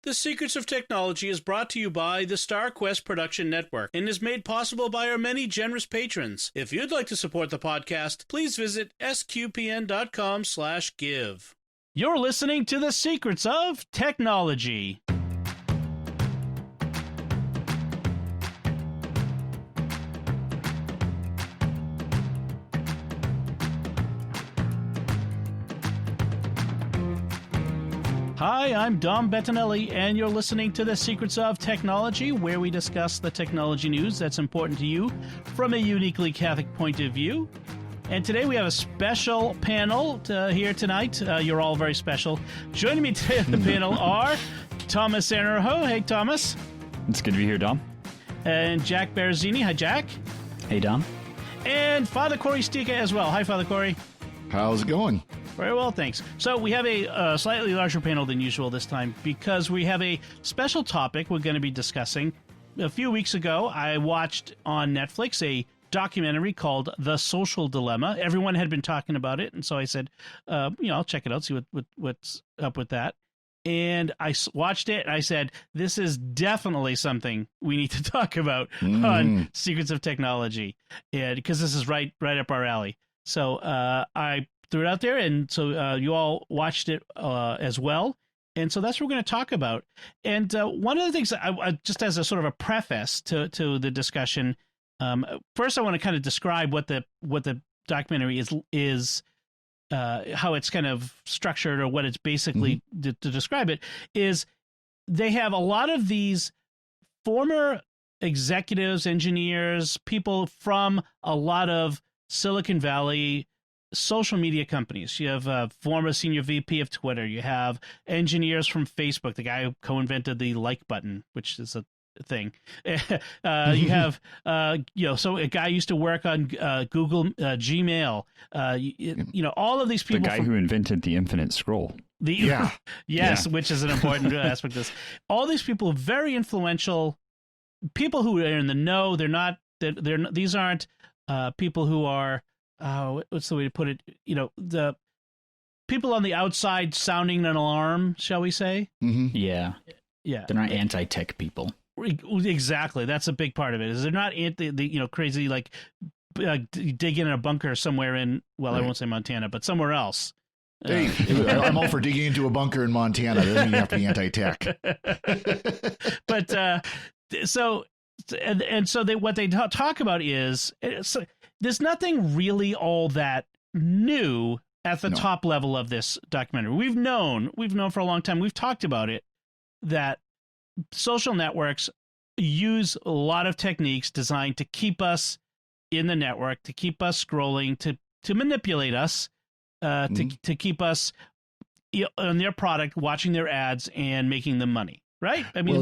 The Secrets of Technology is brought to you by the StarQuest Production Network and is made possible by our many generous patrons. If you'd like to support the podcast, please visit sqpn.com/give. You're listening to The Secrets of Technology. Hi, I'm Dom Bettinelli, and you're listening to The Secrets of Technology, where we discuss the technology news that's important to you from a uniquely Catholic point of view. And today we have a special panel here tonight. You're all very special. Joining me today on the panel are Thomas Anarho. Hey, Thomas. It's good to be here, Dom. And Jack Barazini. Hi, Jack. Hey, Dom. And Father Cory Stika as well. Hi, Father Cory. How's it going? Very well, thanks. So we have a slightly larger panel than usual this time because we have a special topic we're going to be discussing. A few weeks ago, I watched on Netflix a documentary called The Social Dilemma. Everyone had been talking about it, and so I said, I'll check it out, see what's up with that. And I watched it, and I said, this is definitely something we need to talk about on Secrets of Technology, because this is right up our alley. So I threw it out there, and so you all watched it as well. And so that's what we're going to talk about. And one of the things, I just as a sort of a preface to the discussion, first I want to kind of describe what the documentary is how it's kind of structured, or what it's basically to describe it, is they have a lot of these former executives, engineers, people from a lot of Silicon Valley social media companies. You have a former senior VP of Twitter. You have engineers from Facebook, the guy who co-invented the like button, which is a thing. You have, so a guy used to work on Google Gmail. All of these people. The guy who invented the infinite scroll. Which is an important aspect of this. All these people, very influential people who are in the know. These aren't people who are, what's the way to put it? The people on the outside sounding an alarm, shall we say? Mm-hmm. Yeah. They're not anti-tech people. Exactly. That's a big part of it. Is they're not crazy, like digging in a bunker somewhere in, well, right. I won't say Montana, but somewhere else. Hey, I'm all for digging into a bunker in Montana. Doesn't mean you have to be anti-tech. But so what they talk about is, there's nothing really all that new at the top level of this documentary. We've known for a long time. We've talked about it, that social networks use a lot of techniques designed to keep us in the network, to keep us scrolling, to manipulate us, to keep us on their product, watching their ads, and making them money. Right? I mean,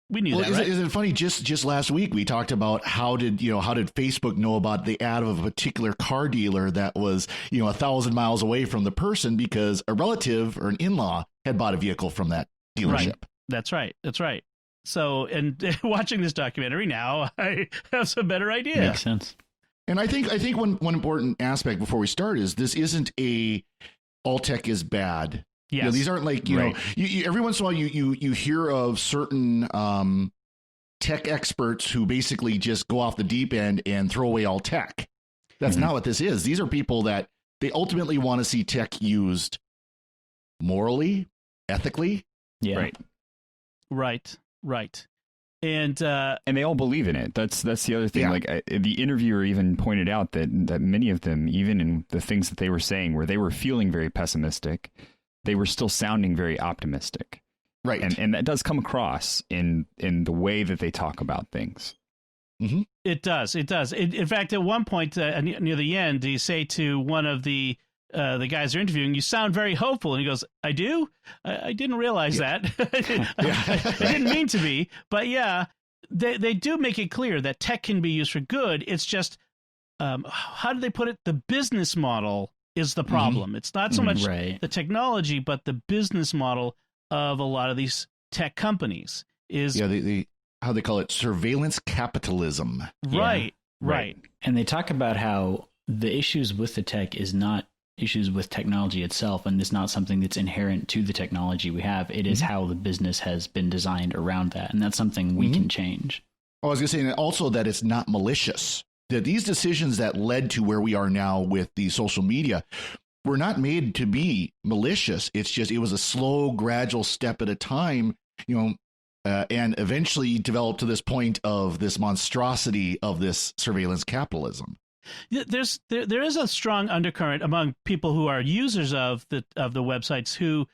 we knew that, right? Isn't it funny? Just last week we talked about how did Facebook know about the ad of a particular car dealer that was 1,000 miles away from the person because a relative or an in-law had bought a vehicle from that dealership. Right. That's right. So, and watching this documentary now, I have some better idea. Makes sense. And I think one important aspect before we start is this isn't all tech is bad. Yes. These aren't like, you every once in a while you hear of certain tech experts who basically just go off the deep end and throw away all tech. That's not what this is. These are people that they ultimately want to see tech used morally, ethically. Yeah. Right. And they all believe in it. That's the other thing. Yeah. Like the interviewer even pointed out that many of them, even in the things that they were saying, where they were feeling very pessimistic, they were still sounding very optimistic. Right. And that does come across in the way that they talk about things. Mm-hmm. It does. In fact, at one point near the end, you say to one of the guys they're interviewing, you sound very hopeful. And he goes, I do? I didn't realize that. I didn't mean to be. But yeah, they do make it clear that tech can be used for good. It's just, how do they put it? The business model is the problem. It's not so much the technology, but the business model of a lot of these tech companies is the how they call it surveillance capitalism. Right. And they talk about how the issues with the tech is not issues with technology itself, and it's not something that's inherent to the technology we have. It is how the business has been designed around that, and that's something we can change. I was going to say also that it's not malicious. That these decisions that led to where we are now with the social media were not made to be malicious. It's just it was a slow, gradual step at a time, and eventually developed to this point of this monstrosity of this surveillance capitalism. There is a strong undercurrent among people who are users of the websites who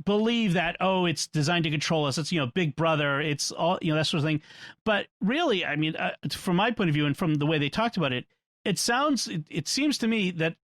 believe that, it's designed to control us. It's, Big Brother. It's all, that sort of thing. But really, I mean, from my point of view and from the way they talked about it, it seems to me that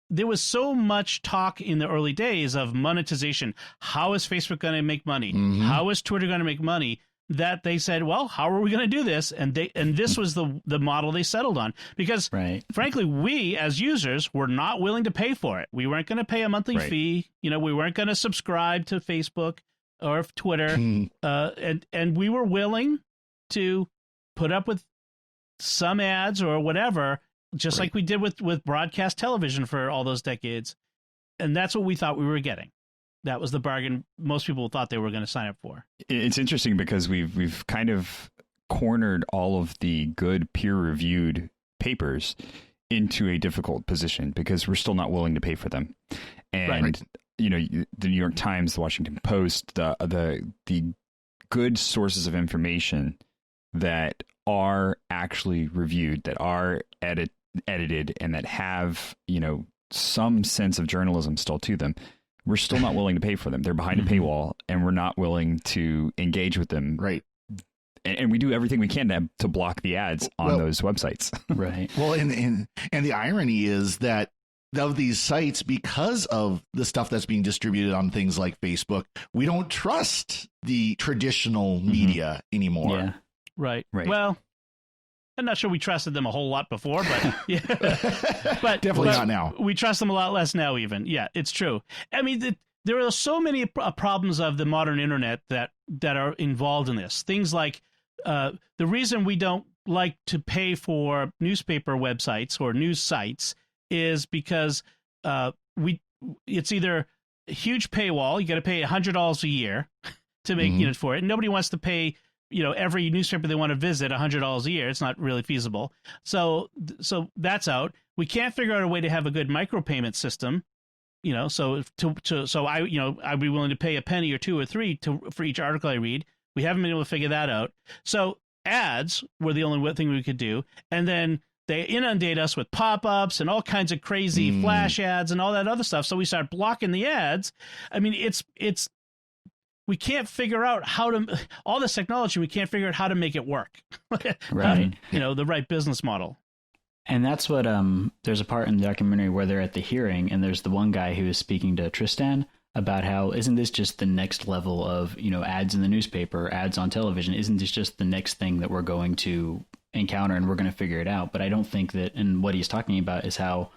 there was so much talk in the early days of monetization. How is Facebook going to make money? How is Twitter going to make money? That they said, well, how are we going to do this? And this was the model they settled on, because frankly, we as users were not willing to pay for it. We weren't going to pay a monthly fee. We weren't going to subscribe to Facebook or Twitter. And we were willing to put up with some ads or whatever, just like we did with broadcast television for all those decades. And that's what we thought we were getting. That was the bargain most people thought they were going to sign up for. It's interesting because we've kind of cornered all of the good peer-reviewed papers into a difficult position because we're still not willing to pay for them. And the New York Times, the Washington Post, the good sources of information that are actually reviewed, that are edited, and that have some sense of journalism still to them. We're still not willing to pay for them. They're behind a paywall, and we're not willing to engage with them. Right. And we do everything we can to block the ads on those websites. Right. Well, and the irony is that of these sites, because of the stuff that's being distributed on things like Facebook, we don't trust the traditional media anymore. Yeah. Right. Well, I'm not sure we trusted them a whole lot before, but but definitely not now. We trust them a lot less now, even. Yeah, it's true. I mean, there are so many problems of the modern internet that are involved in this. Things like the reason we don't like to pay for newspaper websites or news sites is because it's either a huge paywall. You got to pay $100 a year to make for it. And nobody wants to pay every newspaper they want to visit $100 a year. It's not really feasible. So that's out. We can't figure out a way to have a good micropayment system. So I'd be willing to pay a penny or two or three for each article I read. We haven't been able to figure that out. So ads were the only thing we could do. And then they inundate us with pop-ups and all kinds of crazy flash ads and all that other stuff. So we start blocking the ads. I mean, we can't figure out all this technology. We can't figure out how to make it work. Right. The right business model. And that's what, there's a part in the documentary where they're at the hearing, and there's the one guy who is speaking to Tristan about how, isn't this just the next level of, ads in the newspaper, ads on television? Isn't this just the next thing that we're going to encounter and we're going to figure it out? But I don't think that, and what he's talking about is how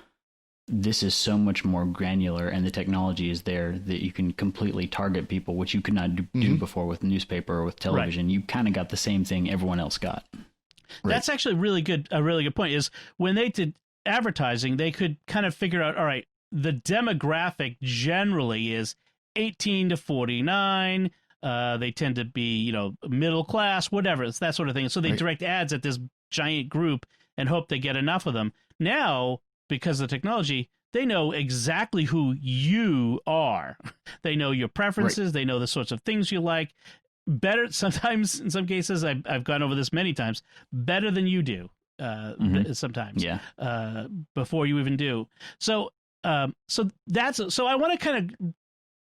this is so much more granular, and the technology is there that you can completely target people, which you could not do before with newspaper or with television. Right. You kind of got the same thing everyone else got. Right. That's actually a really good point, is when they did advertising, they could kind of figure out, all right, the demographic generally is 18 to 49. They tend to be, middle class, whatever. It's that sort of thing. So they direct ads at this giant group and hope they get enough of them. Now, because of the technology, they know exactly who you are. They know your preferences. Right. They know the sorts of things you like. Better, sometimes, in some cases, I've gone over this many times, better than you do sometimes. Yeah. Before you even do. So I want to kind of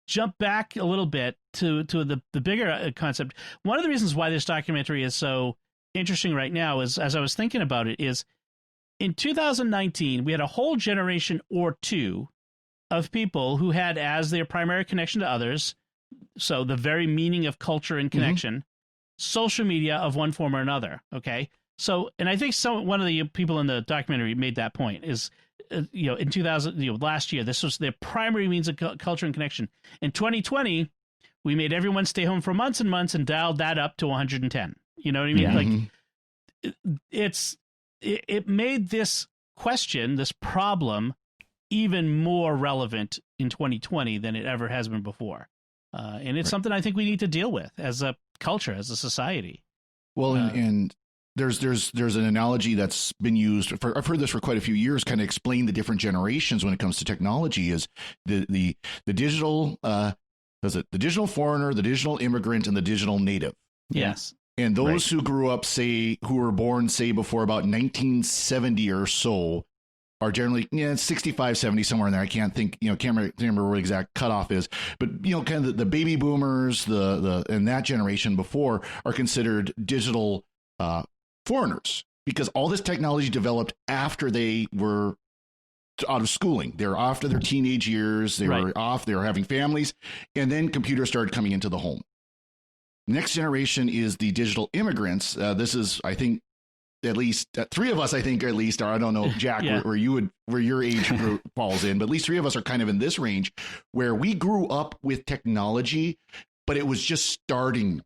jump back a little bit to the bigger concept. One of the reasons why this documentary is so interesting right now is, as I was thinking about it, is in 2019, we had a whole generation or two of people who had as their primary connection to others, so the very meaning of culture and connection, social media of one form or another. Okay. So, and I think one of the people in the documentary made that point is, in 2000, last year, this was their primary means of culture and connection. In 2020, we made everyone stay home for months and months and dialed that up to 110. You know what I mean? Yeah. Like it made this question, this problem, even more relevant in 2020 than it ever has been before. And it's something I think we need to deal with as a culture, as a society. Well, and there's an analogy that's been used for, I've heard this for quite a few years, kind of explain the different generations when it comes to technology, is the digital the digital foreigner, the digital immigrant, and the digital native. Yes. And those who grew up, say, who were born, say, before about 1970 or so, are generally 65, 70, somewhere in there. I can't think, can't remember where the exact cutoff is, but kind of the baby boomers, the and that generation before are considered digital foreigners, because all this technology developed after they were out of schooling. They're after their teenage years. They were off. They were having families, and then computers started coming into the home. Next generation is the digital immigrants. This is, I think, at least three of us, I think, at least, or I don't know, Jack, where your age group falls in, but at least three of us are kind of in this range where we grew up with technology, but it was just starting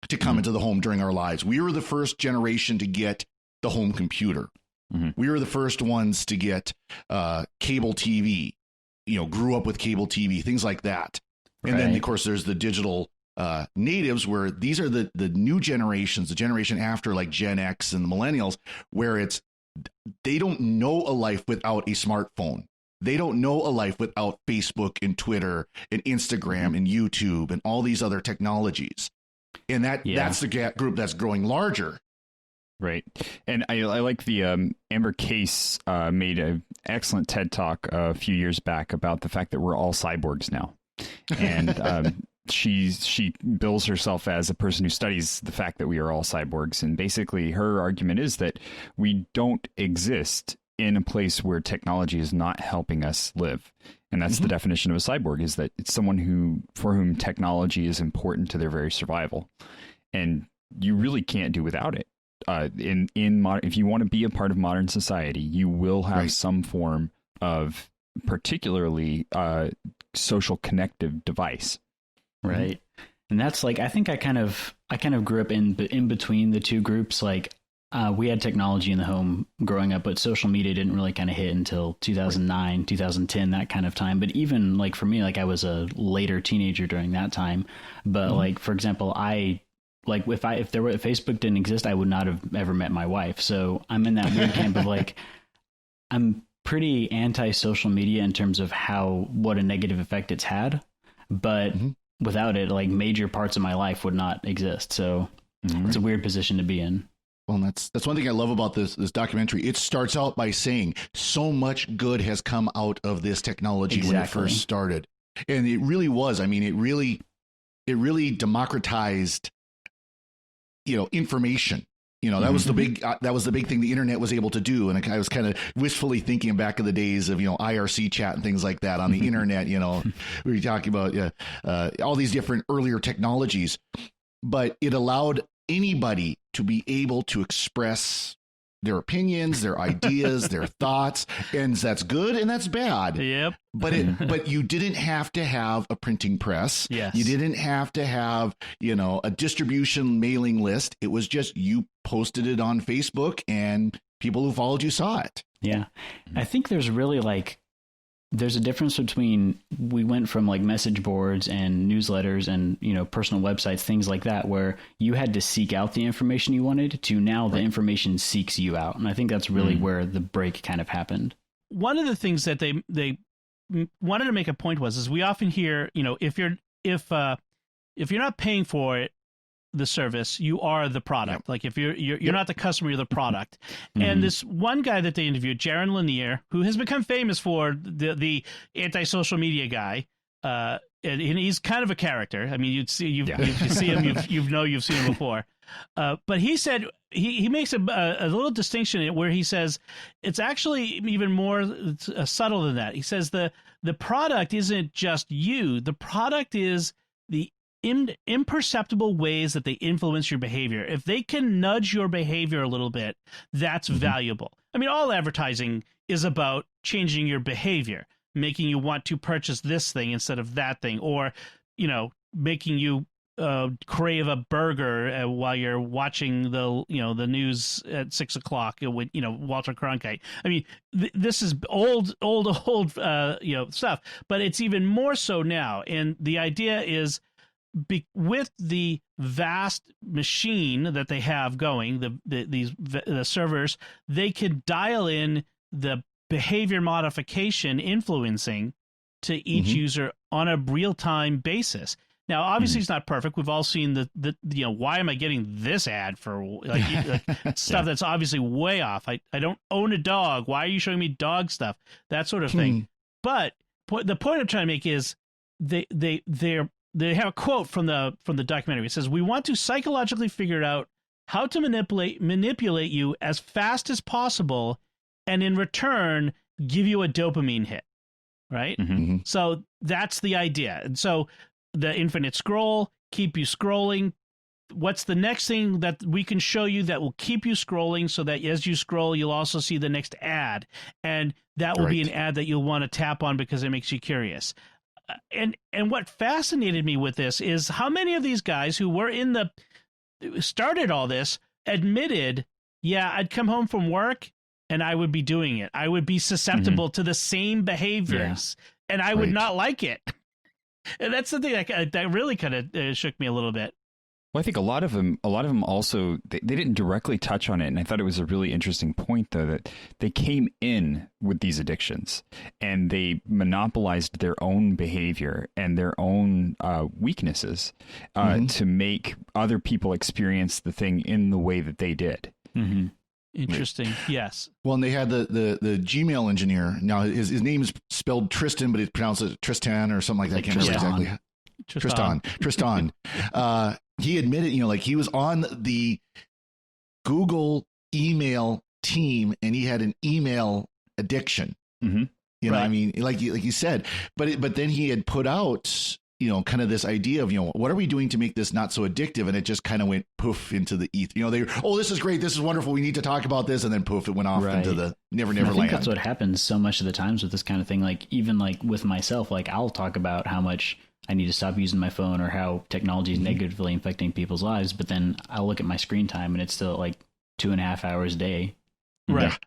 to come into the home during our lives. We were the first generation to get the home computer. We were the first ones to get cable TV, grew up with cable TV, things like that. And then, of course, there's the digital natives, where these are the new generations, the generation after, like Gen X and the millennials, where they don't know a life without a smartphone. They don't know a life without Facebook and Twitter and Instagram and YouTube and all these other technologies. And that's the group that's growing larger. Right. And I like the Amber Case made an excellent TED Talk a few years back about the fact that we're all cyborgs now. And she bills herself as a person who studies the fact that we are all cyborgs. And basically her argument is that we don't exist in a place where technology is not helping us live. And that's the definition of a cyborg, is that it's someone for whom technology is important to their very survival. And you really can't do without it. If you want to be a part of modern society, you will have some form of particularly social connective device. Right. And that's like, I think I kind of grew up in between the two groups. Like we had technology in the home growing up, but social media didn't really kind of hit until 2009, 2010, that kind of time. But even like for me, like I was a later teenager during that time. But like, for example, if Facebook didn't exist, I would not have ever met my wife. So I'm in that weird camp of like, I'm pretty anti-social media in terms of what a negative effect it's had. But without it, like major parts of my life would not exist. So it's a weird position to be in. Well, that's one thing I love about this documentary. It starts out by saying so much good has come out of this technology when it first started. And it really was. I mean, it really democratized, information. That was the big thing the internet was able to do. And I was kind of wistfully thinking back in the days of, IRC chat and things like that on the internet. We were talking about all these different earlier technologies, but it allowed anybody to be able to express their opinions, their ideas, their thoughts, and that's good and that's bad. Yep. But you didn't have to have a printing press. Yes. You didn't have to have, a distribution mailing list. It was just you posted it on Facebook and people who followed you saw it. Yeah. I think there's really there's a difference between, we went from like message boards and newsletters and, personal websites, things like that, where you had to seek out the information you wanted, to now the information seeks you out. And I think that's really where the break kind of happened. One of the things that they wanted to make a point is we often hear, if you're not paying for it, the service, you are the product. Yep. Like if you're not the customer, you're the product. And this one guy that they interviewed, Jaron Lanier, who has become famous for the anti-social media guy, and he's kind of a character. I mean, you see him, you've seen him before. But he said he makes a little distinction in it where he says it's actually even more subtle than that. He says the product isn't just you. The product is the imperceptible ways that they influence your behavior. If they can nudge your behavior a little bit, that's valuable. I mean, all advertising is about changing your behavior, making you want to purchase this thing instead of that thing, or, making you crave a burger while you're watching the news at 6 o'clock with Walter Cronkite. I mean, this is old stuff, but it's even more so now. And the idea is, with the vast machine that they have going, the servers, they can dial in the behavior modification influencing to each user on a real-time basis. Now, obviously, it's not perfect. We've all seen the why am I getting this ad for like stuff that's obviously way off? I don't own a dog. Why are you showing me dog stuff? That sort of thing. But the point I'm trying to make is they have a quote from the documentary. It says, "We want to psychologically figure out how to manipulate you as fast as possible, and in return give you a dopamine hit." Right? So that's the idea. And so the infinite scroll, keep you scrolling. What's the next thing that we can show you that will keep you scrolling, so that as you scroll, you'll also see the next ad, and that will be an ad that you'll want to tap on because it makes you curious. And what fascinated me with this is how many of these guys who were started all this admitted, yeah, I'd come home from work and I would be doing it. I would be susceptible to the same behaviors, and I would not like it. And that's the thing that really kind of shook me a little bit. Well, I think a lot of them also, they didn't directly touch on it. And I thought it was a really interesting point, though, that they came in with these addictions and they monopolized their own behavior and their own weaknesses to make other people experience the thing in the way that they did. Interesting. Yes. Well, and they had the Gmail engineer. Now his name is spelled Tristan, but it's pronounced Tristan or something like that. I can't remember exactly. Tristan. He admitted, he was on the Google email team and he had an email addiction. You know, I mean, like you said, but then he had put out, kind of this idea of, what are we doing to make this not so addictive? And it just kind of went poof into the ether. This is great. This is wonderful. We need to talk about this. And then poof, it went off into the never land. I think that's what happens so much of the times with this kind of thing. Like, even like with myself, like I'll talk about how much I need to stop using my phone or how technology is negatively affecting people's lives. But then I'll look at my screen time and it's still like 2.5 hours a day. Right.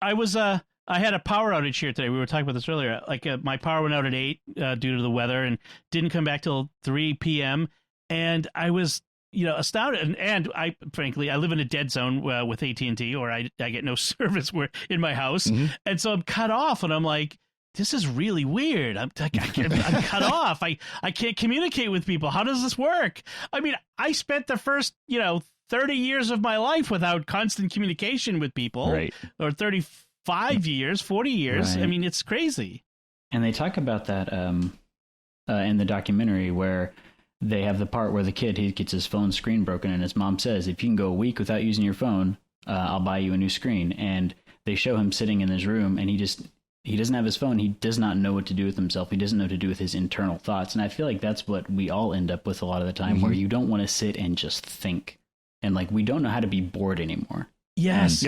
Yeah. I had a power outage here today. We were talking about this earlier. Like my power went out at 8 due to the weather and didn't come back till 3 p.m. And I was, astounded. And I, frankly, I live in a dead zone with AT&T, or I get no service in my house. And so I'm cut off, and I'm like, this is really weird. I'm cut off. I can't communicate with people. How does this work? I mean, I spent the first, 30 years of my life without constant communication with people, or 35 years, 40 years. I mean, it's crazy. And they talk about that in the documentary, where they have the part where the kid, he gets his phone screen broken and his mom says, if you can go a week without using your phone, I'll buy you a new screen. And they show him sitting in his room and he doesn't have his phone. He does not know what to do with himself. He doesn't know what to do with his internal thoughts. And I feel like that's what we all end up with a lot of the time, where you don't want to sit and just think. And like, we don't know how to be bored anymore. Yes.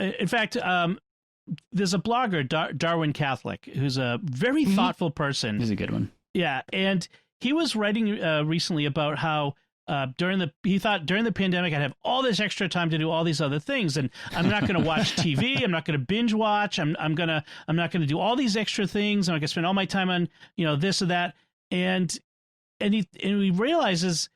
In fact, there's a blogger, Darwin Catholic, who's a very thoughtful person. He's a good one. Yeah. And he was writing recently about how he thought during the pandemic I'd have all this extra time to do all these other things, and I'm not going to watch TV. I'm not going to binge watch. I'm not going to do all these extra things. I'm going to spend all my time on this or that. And he realizes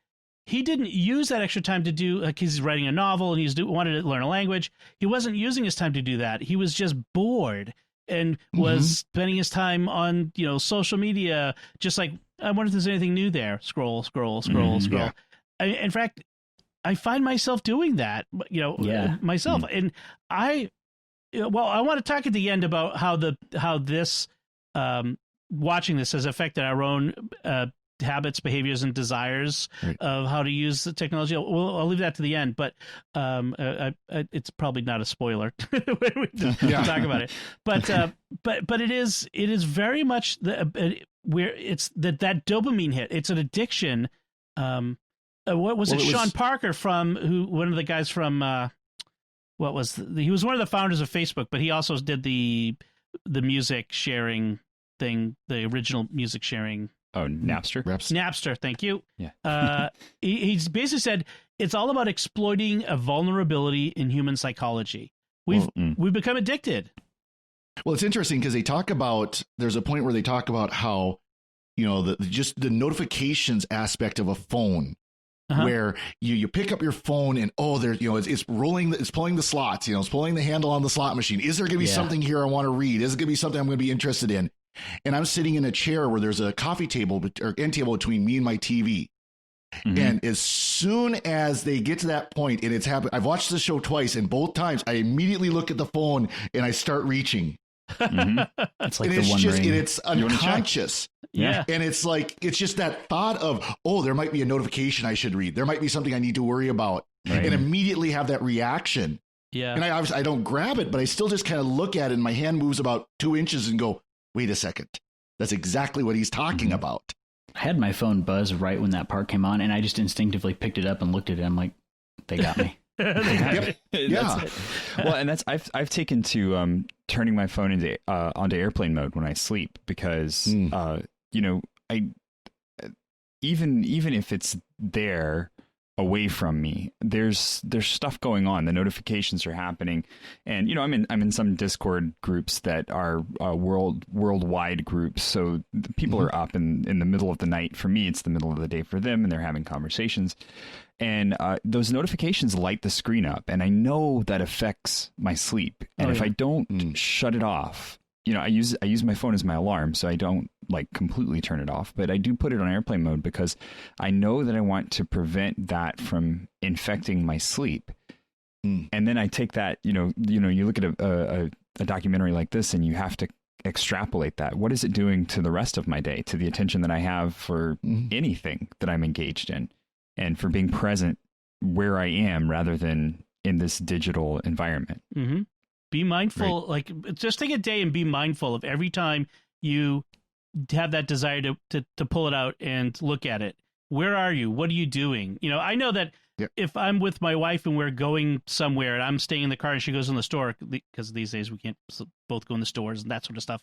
he didn't use that extra time to do, like, he's writing a novel and wanted to learn a language. He wasn't using his time to do that. He was just bored and was spending his time on, social media, just like, I wonder if there's anything new there. Scroll. Yeah. In fact, I find myself doing that, myself. And I want to talk at the end about how this watching this has affected our own habits, behaviors, and desires of how to use the technology. I'll leave that to the end, but it's probably not a spoiler when we talk about it. But it is very much where it's that dopamine hit. It's an addiction. What was it? Sean Parker one of the guys from he was one of the founders of Facebook, but he also did the music sharing thing, the original music sharing. Oh, Napster. Napster, thank you. Yeah. He's basically said it's all about exploiting a vulnerability in human psychology. We've become addicted. Well, it's interesting because there's a point where they talk about how, just the notifications aspect of a phone, where you pick up your phone and it's rolling, it's pulling the slots, it's pulling the handle on the slot machine. Is there going to be something here I want to read? Is it going to be something I'm going to be interested in? And I'm sitting in a chair where there's a coffee table or end table between me and my TV. And as soon as they get to that point and it's happened, I've watched the show twice, and both times I immediately look at the phone and I start reaching. It's like and the one ring. it's unconscious. Yeah. And it's just that thought of, there might be a notification I should read. There might be something I need to worry about, and immediately have that reaction. Yeah. And I don't grab it, but I still just kind of look at it and my hand moves about 2 inches and go, wait a second. That's exactly what he's talking about. I had my phone buzz right when that part came on, and I just instinctively picked it up and looked at it. I'm like, they got me. Yeah. Well, and I've taken to turning my phone onto airplane mode when I sleep, because even if it's there away from me, there's stuff going on. The notifications are happening, and I'm in some Discord groups that are worldwide groups, so people are up in the middle of the night. For me, it's the middle of the day for them, and they're having conversations, and those notifications light the screen up, and I know that affects my sleep. And if I don't shut it off, I use my phone as my alarm, so I don't completely turn it off, but I do put it on airplane mode because I know that I want to prevent that from infecting my sleep. And then I take that, you look at a documentary like this, and you have to extrapolate that. What is it doing to the rest of my day, to the attention that I have for anything that I'm engaged in, and for being present where I am rather than in this digital environment? Be mindful, just take a day and be mindful of every time you have that desire to pull it out and look at it. Where are you? What are you doing? I know that if I'm with my wife and we're going somewhere and I'm staying in the car and she goes in the store, because these days we can't both go in the stores and that sort of stuff,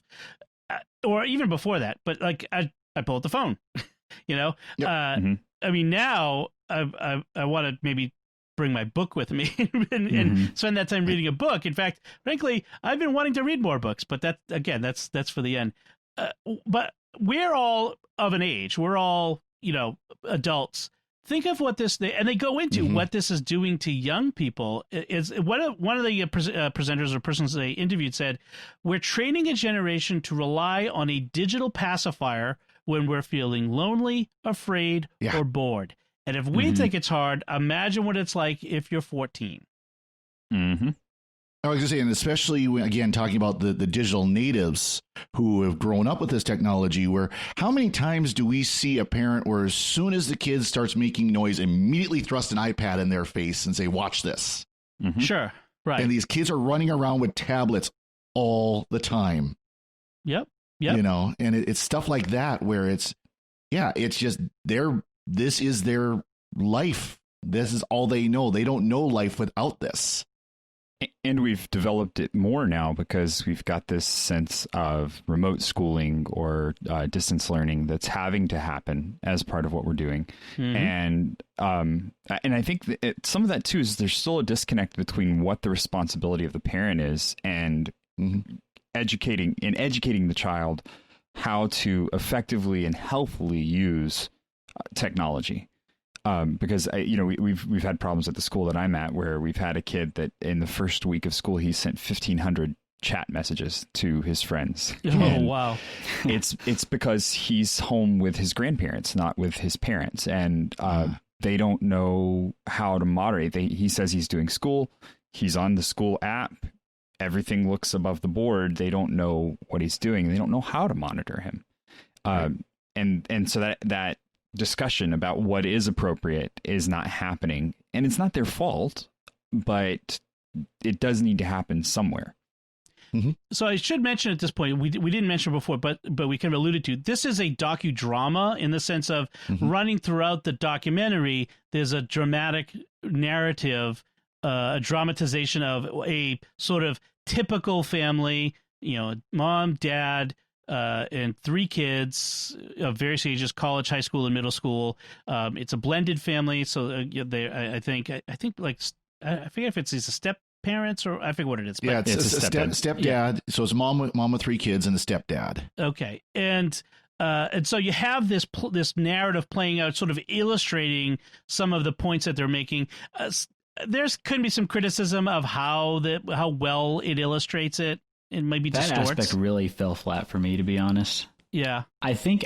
or even before that, but I pull out the phone, I mean, now I want to maybe bring my book with me and spend that time reading a book. In fact, frankly, I've been wanting to read more books, but that's for the end. But we're all of an age. We're all, adults. Think of what and they go into what this is doing to young people. Is one of the presenters or persons they interviewed said, we're training a generation to rely on a digital pacifier when we're feeling lonely, afraid, or bored. And if we think it's hard, imagine what it's like if you're 14. I was going to say, and especially when, again, talking about the digital natives who have grown up with this technology, where how many times do we see a parent where as soon as the kid starts making noise, immediately thrust an iPad in their face and say, watch this. Sure. Right. And these kids are running around with tablets all the time. Yep. And it's stuff like that where it's just this is their life. This is all they know. They don't know life without this. And we've developed it more now because we've got this sense of remote schooling or distance learning that's having to happen as part of what we're doing. And I think some of that too is there's still a disconnect between what the responsibility of the parent is and educating the child how to effectively and healthfully use technology. Because we've had problems at the school that I'm at where we've had a kid that in the first week of school he sent 1,500 chat messages to his friends. Oh, wow! It's because he's home with his grandparents, not with his parents, and they don't know how to moderate. He says he's doing school. He's on the school app. Everything looks above the board. They don't know what he's doing. They don't know how to monitor him. And so that discussion about what is appropriate is not happening, and it's not their fault, but it does need to happen somewhere. So I should mention at this point, we didn't mention before, but we kind of alluded to, this is a docudrama in the sense of running throughout the documentary. There's a dramatic narrative, a dramatization of a sort of typical family, mom, dad, and 3 kids of various ages, college, high school, and middle school. It's a blended family, so I think like I forget if it's his step parents or I forget what it is. But Yeah, it's a stepdad. Yeah. So it's mom with 3 kids and a stepdad. Okay, and so you have this narrative playing out, sort of illustrating some of the points that they're making. There's could be some criticism of how well it illustrates it. It maybe that distorts. aspect really fell flat for me, to be honest. Yeah, I think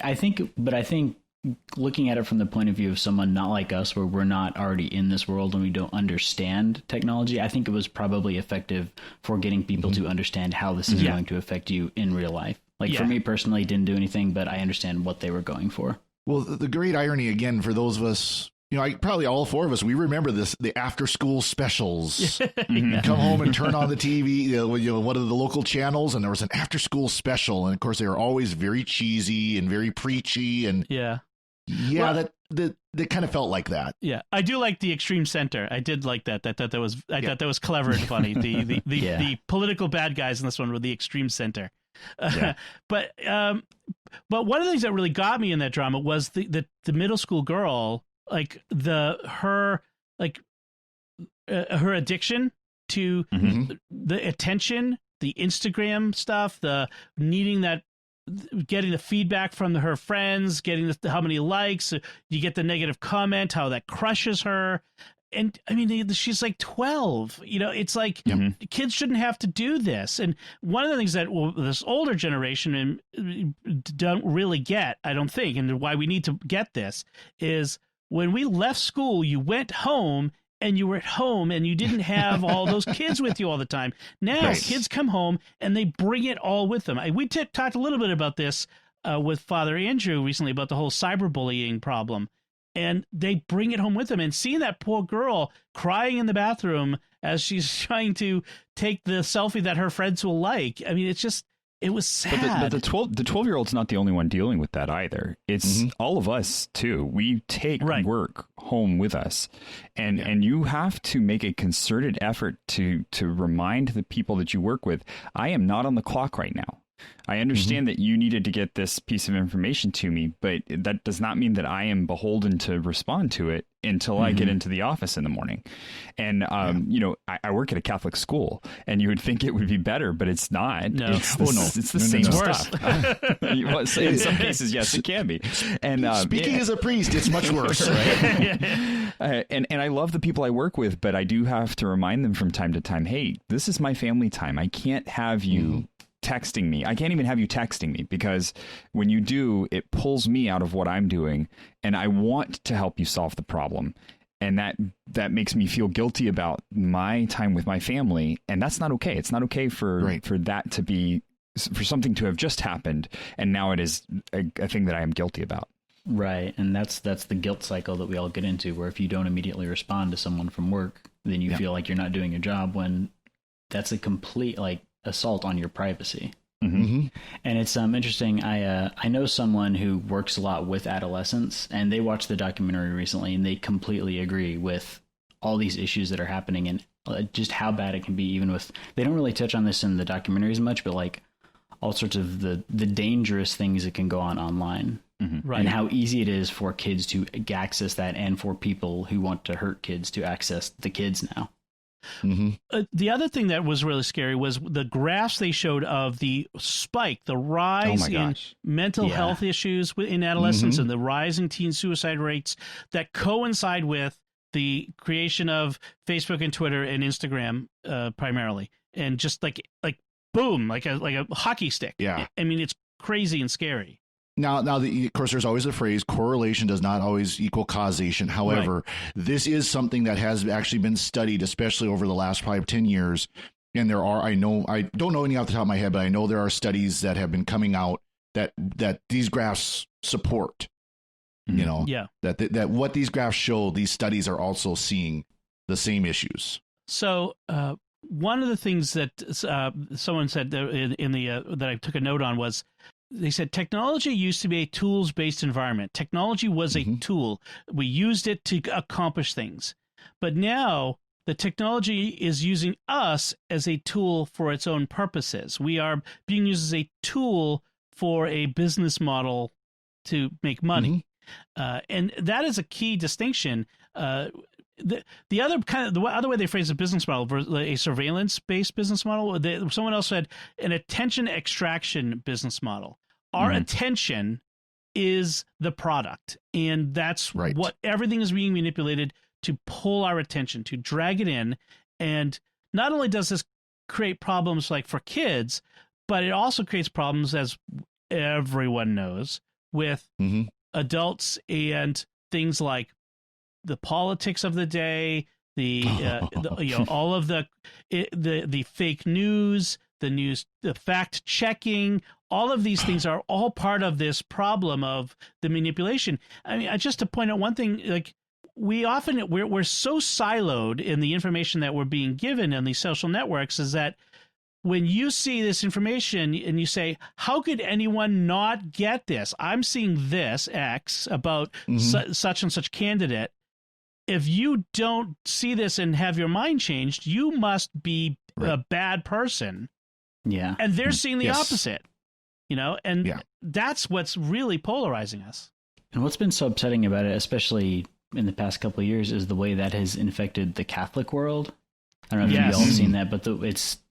looking at it from the point of view of someone not like us, where we're not already in this world and we don't understand technology, I think it was probably effective for getting people to understand how this is going to affect you in real life. Like for me personally, it didn't do anything, but I understand what they were going for. Well, the great irony again for those of us, probably all 4 of us, we remember the after school specials. Come home and turn on the TV, one of the local channels, and there was an after school special, and of course they were always very cheesy and very preachy, and well, that kind of felt like that. Yeah, I do like the extreme center. I did like that. I thought that was clever and funny. The political bad guys in this one were the extreme center. But one of the things that really got me in that drama was the middle school girl, like her addiction to the attention, the Instagram stuff, the needing that, getting the feedback from her friends, getting how many likes, you get the negative comment, how that crushes her. And I mean, she's like 12, it's like kids shouldn't have to do this. And one of the things that this older generation don't really get, I don't think, and why we need to get this is when we left school, you went home and you were at home and you didn't have all those kids with you all the time. Now kids come home and they bring it all with them. We talked a little bit about this with Father Andrew recently about the whole cyberbullying problem. And they bring it home with them. And seeing that poor girl crying in the bathroom as she's trying to take the selfie that her friends will like. I mean, it was sad. But the 12-year-old's not the only one dealing with that either. It's all of us too. We take work home with us, and you have to make a concerted effort to remind the people that you work with, I am not on the clock right now. I understand that you needed to get this piece of information to me, but that does not mean that I am beholden to respond to it until I get into the office in the morning. And, I work at a Catholic school, and you would think it would be better, but it's not. No. It's the same stuff. In some cases, yes, it can be. And speaking as a priest, it's much worse. Right? And I love the people I work with, but I do have to remind them from time to time, hey, this is my family time. I can't have you texting me. I can't even have you texting me, because when you do, it pulls me out of what I'm doing, and I want to help you solve the problem. And that makes me feel guilty about my time with my family, and that's not okay. It's not okay for that to be, for something to have just happened, and now it is a thing that I am guilty about. Right, and that's the guilt cycle that we all get into, where if you don't immediately respond to someone from work, then you feel like you're not doing your job, when that's a complete assault on your privacy. And it's interesting. I know someone who works a lot with adolescents, and they watched the documentary recently, and they completely agree with all these issues that are happening, and just how bad it can be. Even with, they don't really touch on this in the documentary as much, but all sorts of the dangerous things that can go on online, and how easy it is for kids to access that, and for people who want to hurt kids to access the kids now. The other thing that was really scary was the graphs they showed of the spike, the rise in mental health issues in adolescents, and the rising teen suicide rates that coincide with the creation of Facebook and Twitter and Instagram primarily, and just like boom, like a hockey stick. Yeah, I mean, it's crazy and scary. Now, of course, there's always the phrase correlation does not always equal causation. However, this is something that has actually been studied, especially over the last 5-10 years. And there are, I don't know any off the top of my head, but I know there are studies that have been coming out that these graphs support. That what these graphs show, these studies are also seeing the same issues. So one of the things that someone said in the that I took a note on was, they said technology used to be a tools-based environment. Technology was a tool. We used it to accomplish things. But now the technology is using us as a tool for its own purposes. We are being used as a tool for a business model to make money. And that is a key distinction. The other way they phrase a business model, a surveillance-based business model, someone else said an attention extraction business model. Our attention is the product, and that's what everything is being manipulated to pull our attention, to drag it in. And not only does this create problems like for kids, but it also creates problems, as everyone knows, with adults and things like the politics of the day, all of the fake news, the fact checking. All of these things are all part of this problem of the manipulation. I mean, just to point out one thing, like we're so siloed in the information that we're being given on these social networks, is that when you see this information and you say, how could anyone not get this? I'm seeing this X about such and such candidate. If you don't see this and have your mind changed, you must be a bad person. Yeah. And they're seeing the opposite, and that's what's really polarizing us. And what's been so upsetting about it, especially in the past couple of years, is the way that has infected the Catholic world. I don't know if you've all seen that, but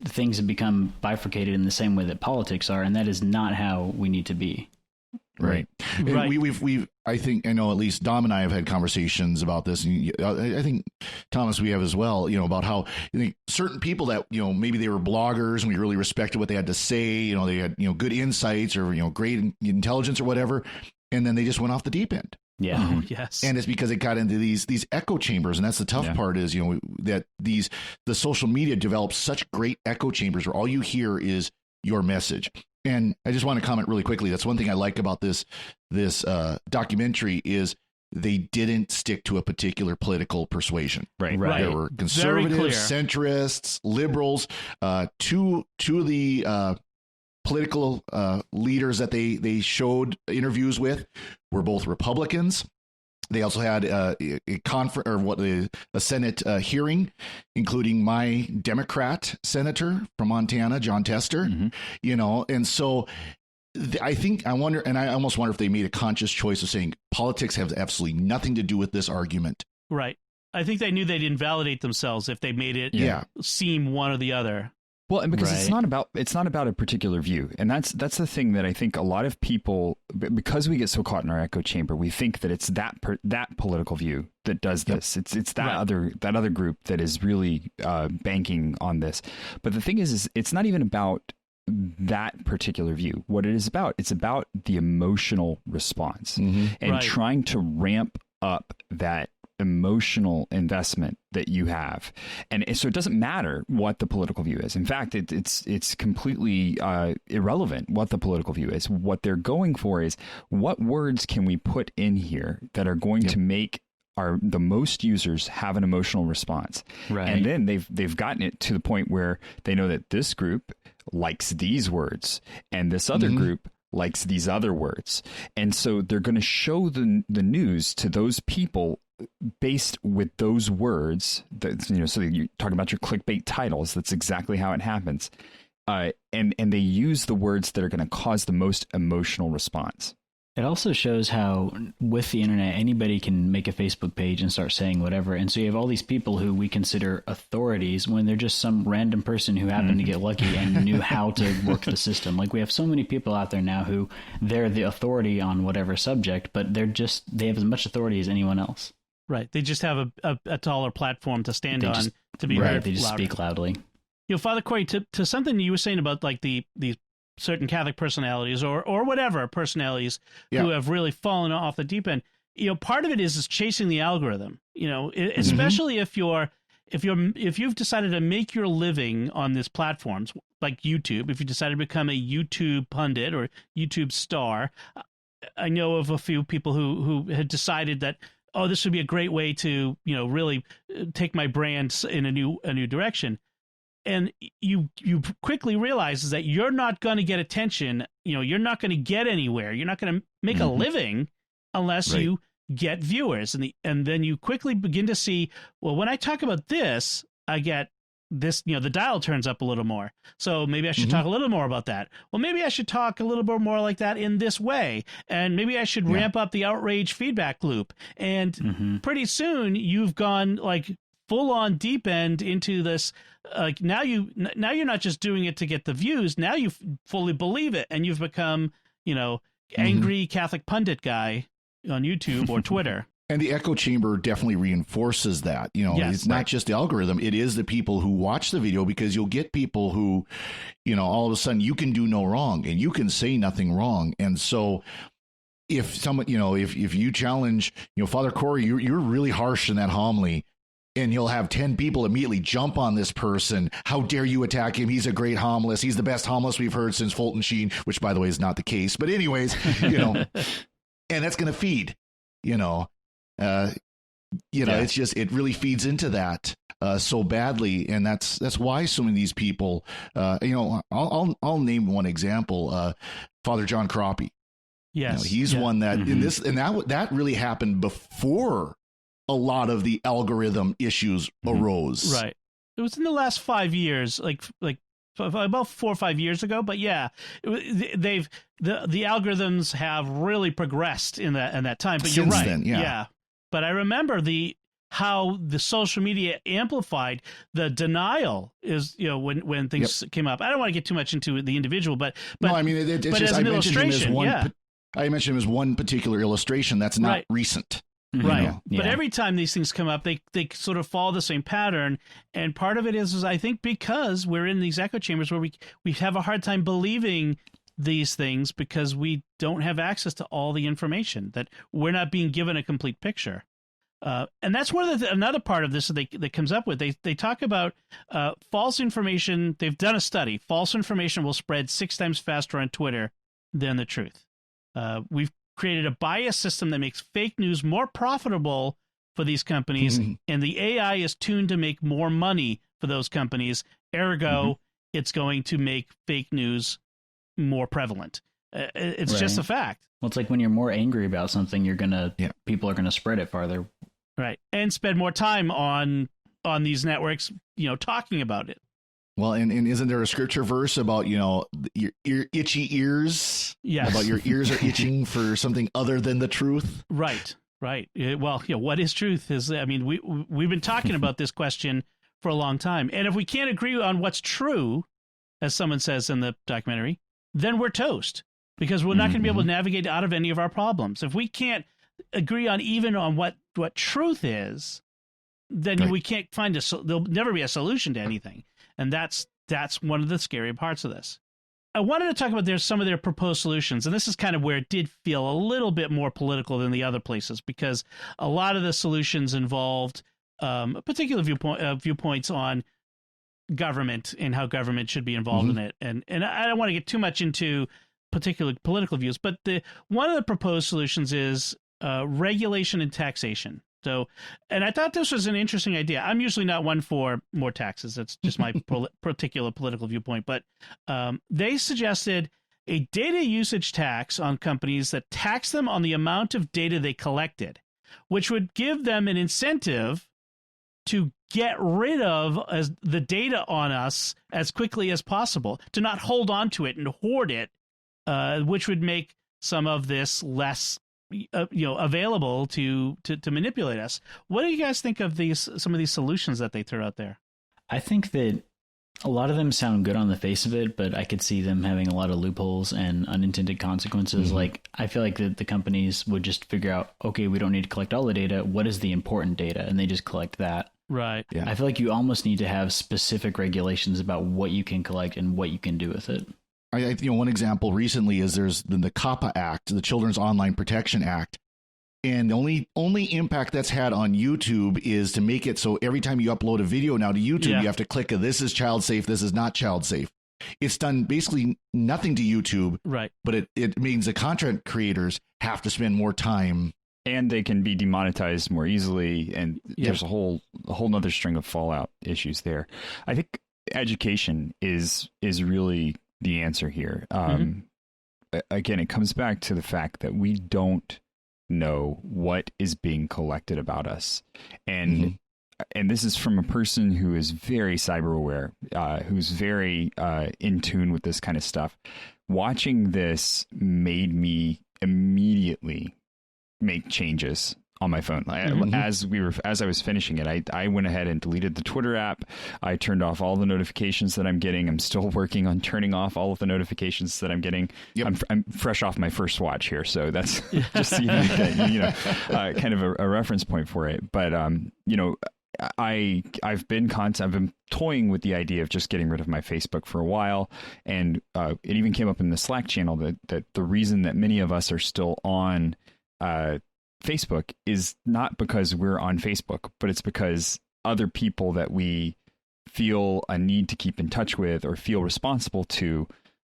things have become bifurcated in the same way that politics are, and that is not how we need to be. Right. We've I think, I know at least Dom and I have had conversations about this, and I think Thomas, we have as well, about how certain people that, maybe they were bloggers and we really respected what they had to say, they had, good insights or, great intelligence or whatever. And then they just went off the deep end. Yeah. Oh, yes. And it's because it got into these echo chambers. And that's the tough part is, that the social media develops such great echo chambers where all you hear is your message. And I just want to comment really quickly. That's one thing I like about this documentary is they didn't stick to a particular political persuasion. Right. There were conservatives, centrists, liberals. Two of the political leaders that they showed interviews with were both Republicans. They also had a Senate hearing, including my Democrat senator from Montana, John Tester. And so I almost wonder if they made a conscious choice of saying politics has absolutely nothing to do with this argument. Right. I think they knew they'd invalidate themselves if they made it seem one or the other. Well, and because it's not about a particular view, and that's the thing that I think a lot of people, because we get so caught in our echo chamber, we think that it's that political view that does this. It's that other group that is really banking on this. But the thing is it's not even about that particular view. What it is about, it's about the emotional response and trying to ramp up that emotional investment that you have. And so it doesn't matter what the political view is. In fact, it's completely irrelevant what the political view is. What they're going for is what words can we put in here that are going to make the most users have an emotional response. Right. And then they've gotten it to the point where they know that this group likes these words and this other group likes these other words. And so they're going to show the news to those people based with those words that, so you're talking about your clickbait titles. That's exactly how it happens. And they use the words that are going to cause the most emotional response. It also shows how with the internet, anybody can make a Facebook page and start saying whatever. And so you have all these people who we consider authorities when they're just some random person who happened to get lucky and knew how to work the system. Like we have so many people out there now who they're the authority on whatever subject, but they have as much authority as anyone else. Right. They just have a taller platform to stand on to be heard. They just speak loudly. Father Cory, to something you were saying about like the certain Catholic personalities or whatever personalities who have really fallen off the deep end. Part of it is chasing the algorithm. Especially if you've decided to make your living on these platforms like YouTube. If you decided to become a YouTube pundit or YouTube star, I know of a few people who had decided that, oh, this would be a great way to, really take my brand in a new direction. And you quickly realize is that you're not going to get attention. You're not going to get anywhere. You're not going to make a living unless you get viewers. And then you quickly begin to see, well, when I talk about this, I get this, the dial turns up a little more. So maybe I should talk a little more about that. Well, maybe I should talk a little bit more like that in this way. And maybe I should ramp up the outrage feedback loop. And pretty soon you've gone like full on deep end into this. Like now you're not just doing it to get the views. Now you fully believe it. And you've become, angry Catholic pundit guy on YouTube or Twitter. And the echo chamber definitely reinforces that. It's not just the algorithm. It is the people who watch the video, because you'll get people who, all of a sudden you can do no wrong and you can say nothing wrong. And so if someone, if you challenge, Father Cory, you're really harsh in that homily, and you'll have 10 people immediately jump on this person. How dare you attack him? He's a great homilist. He's the best homilist we've heard since Fulton Sheen, which, by the way, is not the case. But anyways, and that's going to feed, it's just, it really feeds into that so badly. And that's why so many of these people, I'll name one example, Father John Crappie. Yes. He's one that in this, and that really happened before a lot of the algorithm issues arose. Right. It was in the last 5 years, like about 4 or 5 years ago. But yeah, the algorithms have really progressed in that time. But Since you're right. then, yeah. But I remember how the social media amplified the denial is, when things came up. I don't want to get too much into the individual, but no, I mean, it's but just, as an illustration, I mentioned him as one particular illustration that's not recent. Right. But every time these things come up, they sort of follow the same pattern. And part of it is I think because we're in these echo chambers where we have a hard time believing these things because we don't have access to all the information, that we're not being given a complete picture. And that's another part of this that comes up with. They talk about false information. They've done a study. False information will spread 6 times faster on Twitter than the truth. We've created a bias system that makes fake news more profitable for these companies, and the AI is tuned to make more money for those companies. Ergo, it's going to make fake news more prevalent. It's just a fact. Well, it's like when you're more angry about something, people are gonna spread it farther, right? And spend more time on these networks, talking about it. Well, and isn't there a scripture verse about, your itchy ears? Yes. About your ears are itching for something other than the truth? Right. Well, what is truth? We've been talking about this question for a long time. And if we can't agree on what's true, as someone says in the documentary, then we're toast, because we're not going to be able to navigate out of any of our problems. If we can't agree on what truth is, then we can't find there'll never be a solution to anything. And that's one of the scary parts of this. I wanted to talk about some of their proposed solutions, and this is kind of where it did feel a little bit more political than the other places, because a lot of the solutions involved particular viewpoints on government and how government should be involved in it. And I don't want to get too much into particular political views, but one of the proposed solutions is regulation and taxation. So, and I thought this was an interesting idea. I'm usually not one for more taxes. That's just my particular political viewpoint. But they suggested a data usage tax on companies that tax them on the amount of data they collected, which would give them an incentive to get rid of the data on us as quickly as possible, to not hold on to it and hoard it, which would make some of this less available to manipulate us. What do you guys think of some of these solutions that they throw out there? I think that a lot of them sound good on the face of it, but I could see them having a lot of loopholes and unintended consequences. Like, I feel like the companies would just figure out, okay, we don't need to collect all the data. What is the important data? And they just collect that. Right. Yeah. I feel like you almost need to have specific regulations about what you can collect and what you can do with it. One example recently is there's the COPPA Act, the Children's Online Protection Act. And the only impact that's had on YouTube is to make it so every time you upload a video now to YouTube, you have to click this is child safe, this is not child safe. It's done basically nothing to YouTube, right? But it means the content creators have to spend more time. And they can be demonetized more easily. And there's a whole nother string of fallout issues there. I think education is really the answer here. Again, it comes back to the fact that we don't know what is being collected about us. And and this is from a person who is very cyber aware, who's very in tune with this kind of stuff. Watching this made me immediately make changes on my phone. As I was finishing it, I went ahead and deleted the Twitter app. I turned off all the notifications that I'm getting. I'm still working on turning off all of the notifications that I'm getting. Yep. I'm fresh off my first watch here, so that's just so you know, kind of a reference point for it. But you know, I've been toying with the idea of just getting rid of my Facebook for a while, and it even came up in the Slack channel that the reason that many of us are still on Facebook is not because we're on Facebook, but it's because other people that we feel a need to keep in touch with or feel responsible to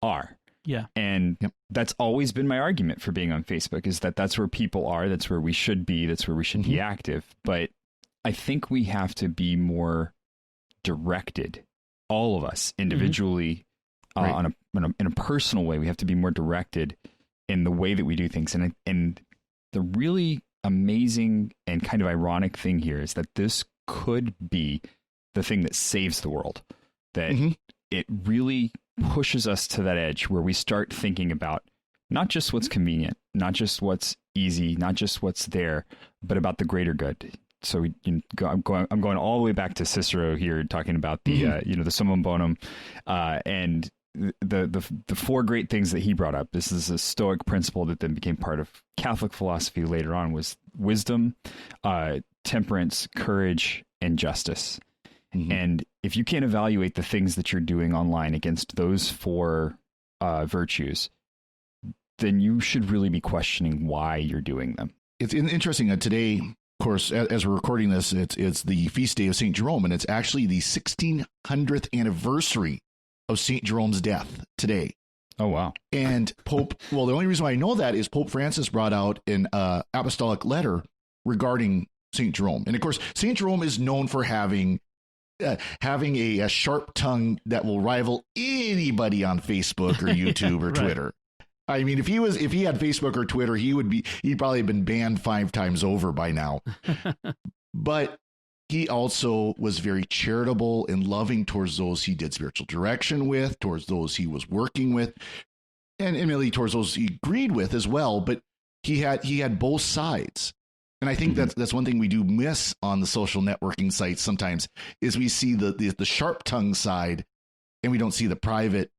are. Yeah. And that's always been my argument for being on Facebook, is that that's where people are. That's where we should be. That's where we should be active. But I think we have to be more directed, all of us individually, in a personal way. We have to be more directed in the way that we do things. And the really amazing and kind of ironic thing here is that this could be the thing that saves the world, that it really pushes us to that edge where we start thinking about not just what's convenient, not just what's easy, not just what's there, but about the greater good. So I'm going all the way back to Cicero here, talking about the the summum bonum, and the four great things that he brought up. This is a Stoic principle that then became part of Catholic philosophy later on, was wisdom, temperance, courage, and justice. And if you can't evaluate the things that you're doing online against those four virtues, then you should really be questioning why you're doing them. It's interesting that today, of course, as we're recording this, it's the feast day of St. Jerome, and it's actually the 1600th anniversary of St. Jerome's death today. Oh, wow. And the only reason why I know that is Pope Francis brought out an apostolic letter regarding St. Jerome. And of course, St. Jerome is known for having a sharp tongue that will rival anybody on Facebook or YouTube or Twitter. I mean, if he had Facebook or Twitter, he'd probably have been banned 5 times over by now. But he also was very charitable and loving towards those he did spiritual direction with, towards those he was working with, and really towards those he agreed with as well. But he had both sides. And I think that's one thing we do miss on the social networking sites sometimes, is we see the sharp tongue side and we don't see the private,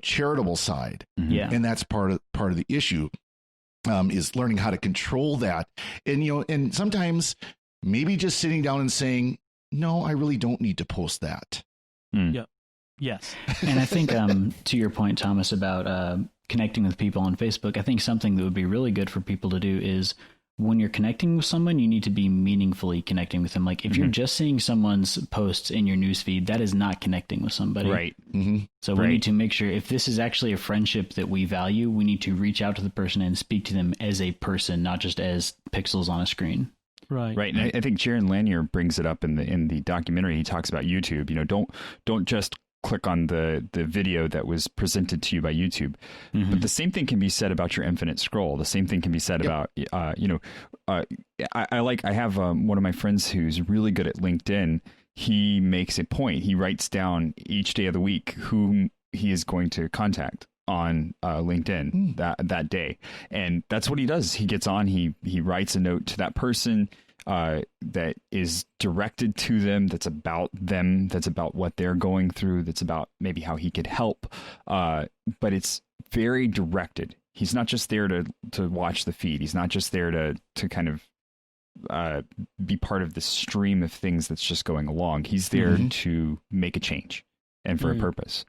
charitable side. Yeah. And that's part of the issue, is learning how to control that. And, and sometimes maybe just sitting down and saying, no, I really don't need to post that. Yep. Yes. And I think to your point, Thomas, about connecting with people on Facebook, I think something that would be really good for people to do is, when you're connecting with someone, you need to be meaningfully connecting with them. Like if you're just seeing someone's posts in your newsfeed, that is not connecting with somebody. Right. So we need to make sure, if this is actually a friendship that we value, we need to reach out to the person and speak to them as a person, not just as pixels on a screen. Right. And I think Jaron Lanier brings it up in the documentary. He talks about YouTube. Don't just click on the video that was presented to you by YouTube. But the same thing can be said about your infinite scroll. The same thing can be said about, I have one of my friends who's really good at LinkedIn. He makes a point. He writes down each day of the week whom he is going to contact on LinkedIn that day. And that's what he does. He gets on, he writes a note to that person that is directed to them, that's about them, that's about what they're going through, that's about maybe how he could help. But it's very directed. He's not just there to watch the feed. He's not just there to kind of be part of the stream of things that's just going along. He's there to make a change and for a purpose.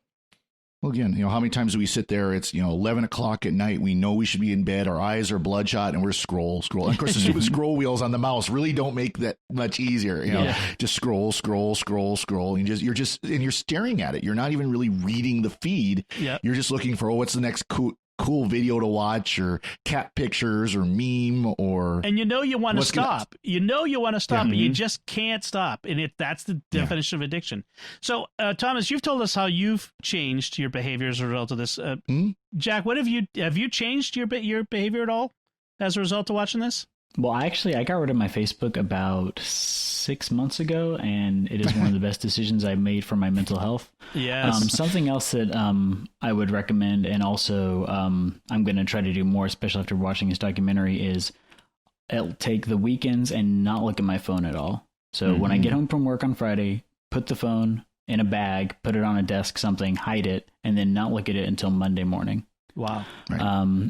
Well, again, how many times do we sit there? It's, 11 o'clock at night. We know we should be in bed. Our eyes are bloodshot and we're scroll. And of course, the stupid scroll wheels on the mouse really don't make that much easier. Just scroll. And you're staring at it. You're not even really reading the feed. Yep. You're just looking for, what's the next cool video to watch, or cat pictures, or meme, or. And you want to stop. But you just can't stop. And that's the definition of addiction. So, Thomas, you've told us how you've changed your behavior as a result of this. Jack, what have you changed your behavior at all as a result of watching this? Well, I got rid of my Facebook about 6 months ago, and it is one of the best decisions I made for my mental health. Yes. Something else that I would recommend, and also I'm going to try to do more, especially after watching this documentary, is I'll take the weekends and not look at my phone at all. So when I get home from work on Friday, put the phone in a bag, put it on a desk, something, hide it, and then not look at it until Monday morning. Wow. Right.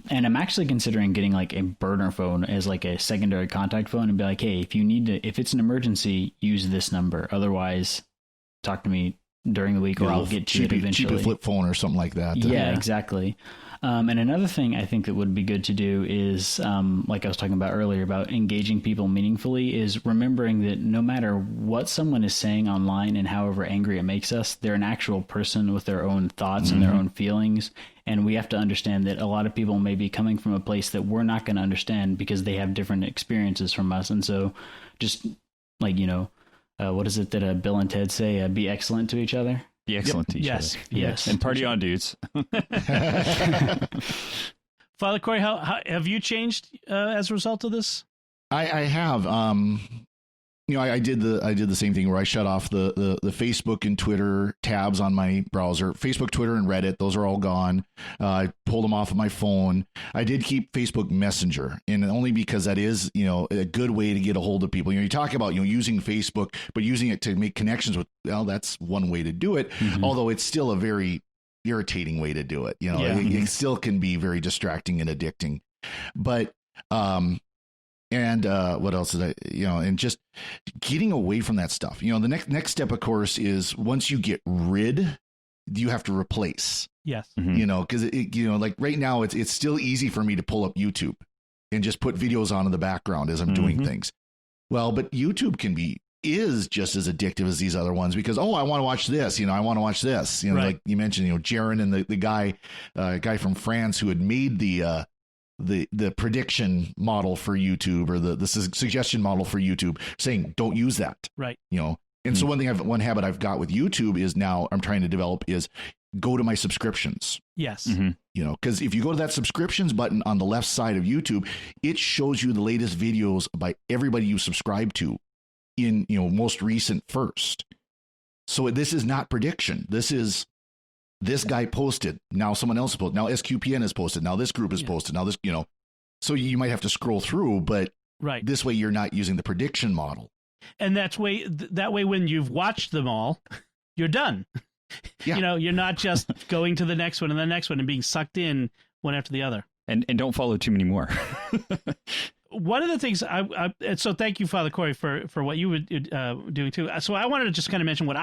And I'm actually considering getting like a burner phone as like a secondary contact phone and be like, hey, if it's an emergency, use this number. Otherwise, talk to me during the week or I'll get to it eventually. Cheap flip phone or something like that. Yeah, exactly. And another thing I think that would be good to do is, like I was talking about earlier, about engaging people meaningfully, is remembering that no matter what someone is saying online and however angry it makes us, they're an actual person with their own thoughts and their own feelings. And we have to understand that a lot of people may be coming from a place that we're not going to understand because they have different experiences from us. And so just like, what is it that Bill and Ted say? Be excellent to each other. Be excellent to each other. Yes. And party on, dudes. Father Cory, how have you changed as a result of this? I have. I did the same thing where I shut off the Facebook and Twitter tabs on my browser. Facebook, Twitter, and Reddit, those are all gone. I pulled them off of my phone. I did keep Facebook Messenger, and only because that is, a good way to get a hold of people. You talk about, using Facebook, but using it to make connections with, well, that's one way to do it. Although it's still a very irritating way to do it. It still can be very distracting and addicting. But, and what else is and just getting away from that stuff. The next step, of course, is once you get rid, you have to replace. Yes. Because like right now, it's still easy for me to pull up YouTube and just put videos on in the background as I'm doing things. Well, but YouTube is just as addictive as these other ones because, I want to watch this, I want to watch this, right. Like you mentioned, Jaron and the guy from France who had made the prediction model for YouTube or the suggestion model for YouTube saying, don't use that. Right. And so one habit I've got with YouTube is now I'm trying to develop is go to my subscriptions. Yes. Because if you go to that subscriptions button on the left side of YouTube, it shows you the latest videos by everybody you subscribe to in, most recent first. So this is not prediction. This is, this guy posted, now someone else posted, now SQPN is posted, now this group is posted, now this, so you might have to scroll through, but right. This way you're not using the prediction model. And that way when you've watched them all, you're done. Yeah. You're not just going to the next one and the next one and being sucked in one after the other. And don't follow too many more. One of the things so thank you, Father Cory, for what you were doing too. So I wanted to just kind of mention what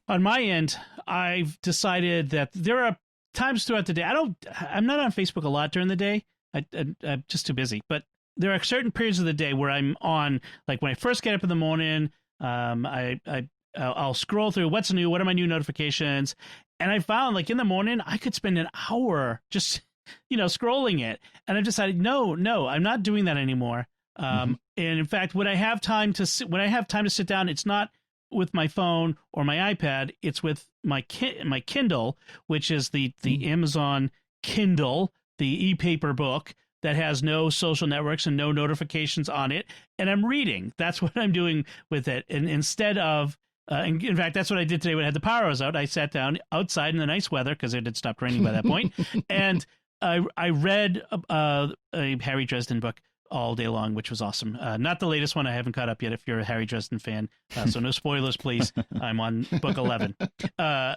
on my end, I've decided that there are times throughout the day. I'm not on Facebook a lot during the day. I'm just too busy. But there are certain periods of the day where I'm on, like when I first get up in the morning, I'll scroll through what's new, what are my new notifications, and I found like in the morning I could spend an hour just scrolling it, and I've decided no, I'm not doing that anymore. And in fact, when I have time to sit down, it's not with my phone or my iPad, it's with my Kindle, which is the Amazon Kindle, the e-paper book that has no social networks and no notifications on it, and I'm reading. That's what I'm doing with it. And instead of in fact, that's what I did today when I had the power was out. I sat down outside in the nice weather because it had stopped raining by that point, and I read a Harry Dresden book all day long, which was awesome. Not the latest one. I haven't caught up yet if you're a Harry Dresden fan. So no spoilers, please. I'm on book 11. And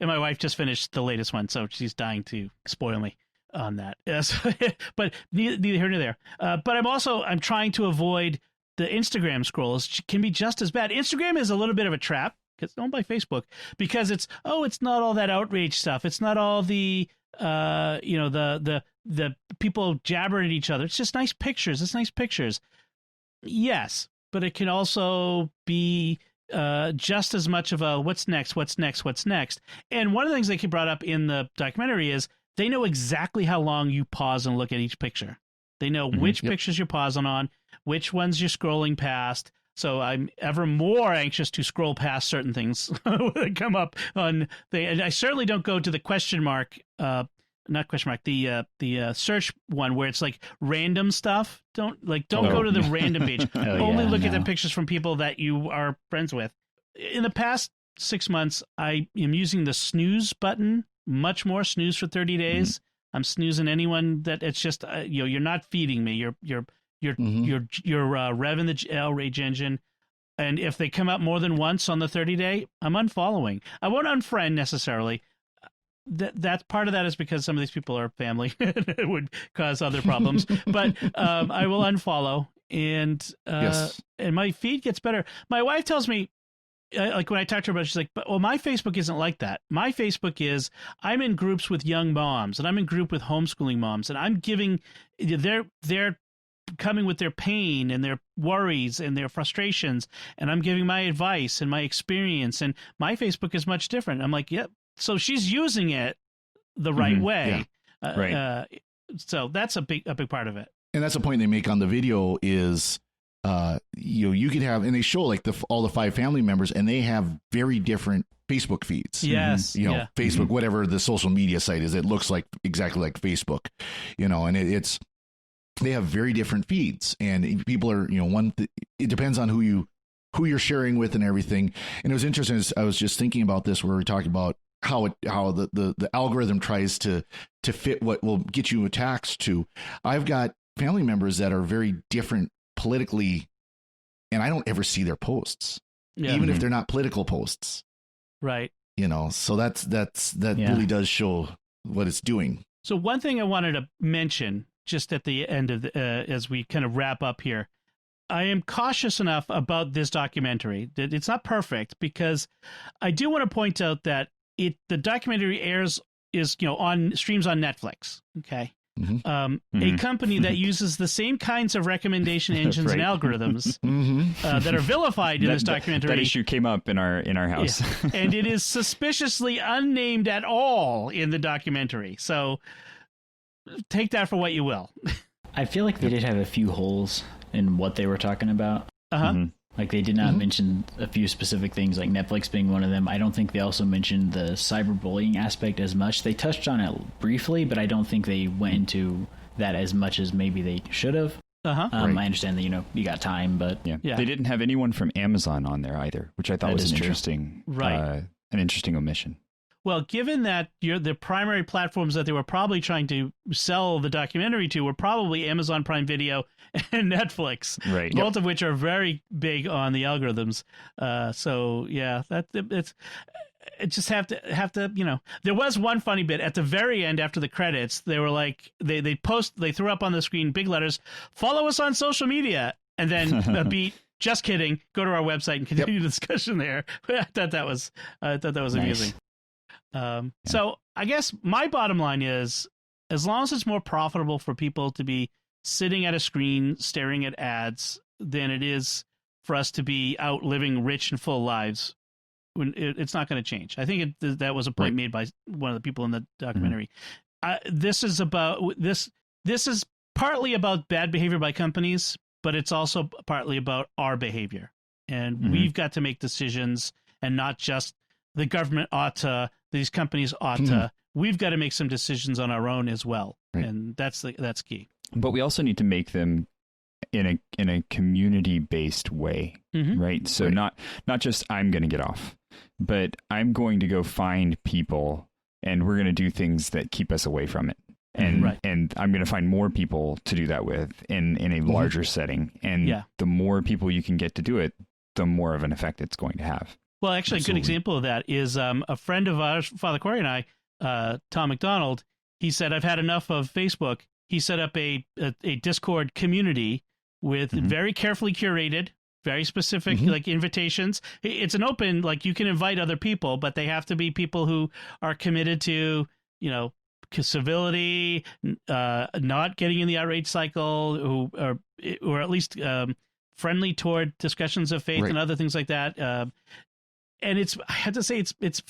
my wife just finished the latest one, so she's dying to spoil me on that. But neither here nor there. But I'm trying to avoid the Instagram scrolls. Can be just as bad. Instagram is a little bit of a trap because owned by Facebook, because it's not all that outrage stuff. It's not all the the people jabbering at each other. It's just nice pictures. It's nice pictures. Yes, but it can also be just as much of a what's next. And one of the things they brought up in the documentary is they know exactly how long you pause and look at each picture. They know which pictures you're pausing on, which ones you're scrolling past. So I'm ever more anxious to scroll past certain things that come up on. And I certainly don't go to the question mark not question mark, the search one where it's like random stuff. Don't go to the random page. Only look at the pictures from people that you are friends with. In the past 6 months, I am using the snooze button much more. Snooze for 30 days. Mm-hmm. I'm snoozing anyone that it's just you're not feeding me. You're revving the outrage engine. And if they come out more than once on the 30-day, I'm unfollowing. I won't unfriend necessarily. That part of that is because some of these people are family. It would cause other problems. But I will unfollow, and my feed gets better. My wife tells me, like when I talk to her about it, she's like, well, my Facebook isn't like that. My Facebook is, I'm in groups with young moms, and I'm in group with homeschooling moms, and I'm giving, they're coming with their pain and their worries and their frustrations, and I'm giving my advice and my experience, and my Facebook is much different. I'm like, yep. So she's using it the right way. Yeah. Right. So that's a big part of it. And that's the point they make on the video is, you could have, and they show like all the 5 family members, and they have very different Facebook feeds. Yes. Facebook, whatever the social media site is, it looks like exactly like Facebook, and they have very different feeds, and people are, it depends on who you're sharing with and everything. And it was interesting. I was just thinking about this, where we're talking about how the algorithm tries to fit what will get you attached to. I've got family members that are very different politically, and I don't ever see their posts, even if they're not political posts. Right. So that really does show what it's doing. So one thing I wanted to mention just at the end of as we kind of wrap up here, I am cautious enough about this documentary that it's not perfect, because I do want to point out that the documentary streams on Netflix. Okay. Mm-hmm. A company that uses the same kinds of recommendation engines and algorithms that are vilified in this documentary. That issue came up in our house. Yeah. And it is suspiciously unnamed at all in the documentary. So take that for what you will. I feel like they did have a few holes in what they were talking about. Uh-huh. Mm-hmm. Like they did not mention a few specific things, like Netflix being one of them. I don't think they also mentioned the cyberbullying aspect as much. They touched on it briefly, but I don't think they went into that as much as maybe they should have. Uh-huh. I understand that, you got time, but yeah. They didn't have anyone from Amazon on there either, which I thought was an interesting omission. Well, given that the primary platforms that they were probably trying to sell the documentary to were probably Amazon Prime Video and Netflix, right? Both of which are very big on the algorithms. So yeah, it just have to. There was one funny bit at the very end after the credits. They were like they threw up on the screen big letters, "Follow us on social media," and then a beat. Just kidding. Go to our website and continue the discussion there. I thought that was amusing. So I guess my bottom line is, as long as it's more profitable for people to be sitting at a screen staring at ads than it is for us to be out living rich and full lives, it's not going to change. I think that was a point made by one of the people in the documentary. This is partly about bad behavior by companies, but it's also partly about our behavior. And we've got to make decisions, and not just the government ought to, these companies ought to. We've got to make some decisions on our own as well. Right. And that's key. But we also need to make them in a community-based way, right? So not just I'm going to get off, but I'm going to go find people, and we're going to do things that keep us away from it. And and I'm going to find more people to do that with in a larger setting. And the more people you can get to do it, the more of an effect it's going to have. Well, actually, a good example of that is a friend of ours, Father Cory and I, Tom McDonald. He said, I've had enough of Facebook. He set up a Discord community with very carefully curated, very specific like invitations. It's an open, like you can invite other people, but they have to be people who are committed to, civility, not getting in the outrage cycle, who are, or at least friendly toward discussions of faith and other things like that. And I have to say, it's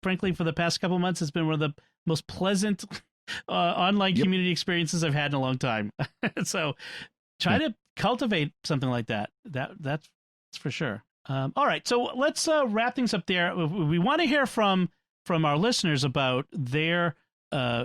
frankly, for the past couple of months, it's been one of the most pleasant online community experiences I've had in a long time. So try to cultivate something like that. That's for sure. All right. So let's wrap things up there. We want to hear from our listeners about their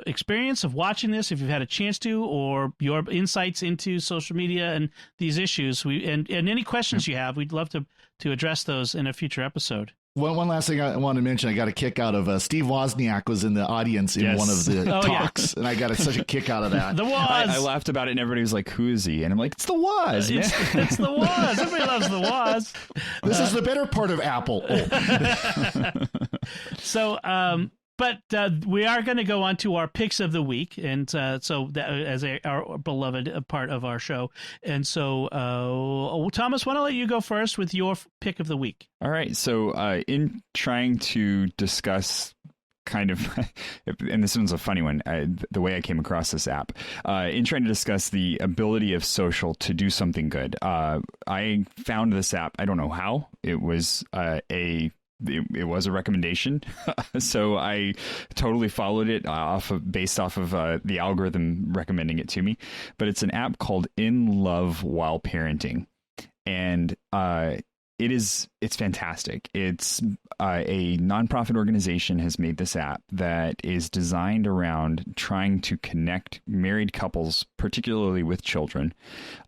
experience of watching this, if you've had a chance to, or your insights into social media and these issues, and any questions you have, we'd love to address those in a future episode. One last thing I want to mention, I got a kick out of Steve Wozniak was in the audience in one of the talks, and I got such a kick out of that. The Woz. I laughed about it, and everybody was like, "Who is he?" And I'm like, "It's the Woz, man. It's the Woz. Everybody loves the Woz." This is the better part of Apple. So, but we are going to go on to our picks of the week, and so that, as our beloved part of our show. And so, Thomas, why don't I let you go first with your pick of the week? All right. So, in trying to discuss kind of, and this one's a funny one, the way I came across this app, in trying to discuss the ability of social to do something good, I found this app. I don't know how. It was it was a recommendation, so I totally followed it based off of the algorithm recommending it to me. But it's an app called In Love While Parenting, and it's fantastic. It's a nonprofit organization has made this app that is designed around trying to connect married couples, particularly with children,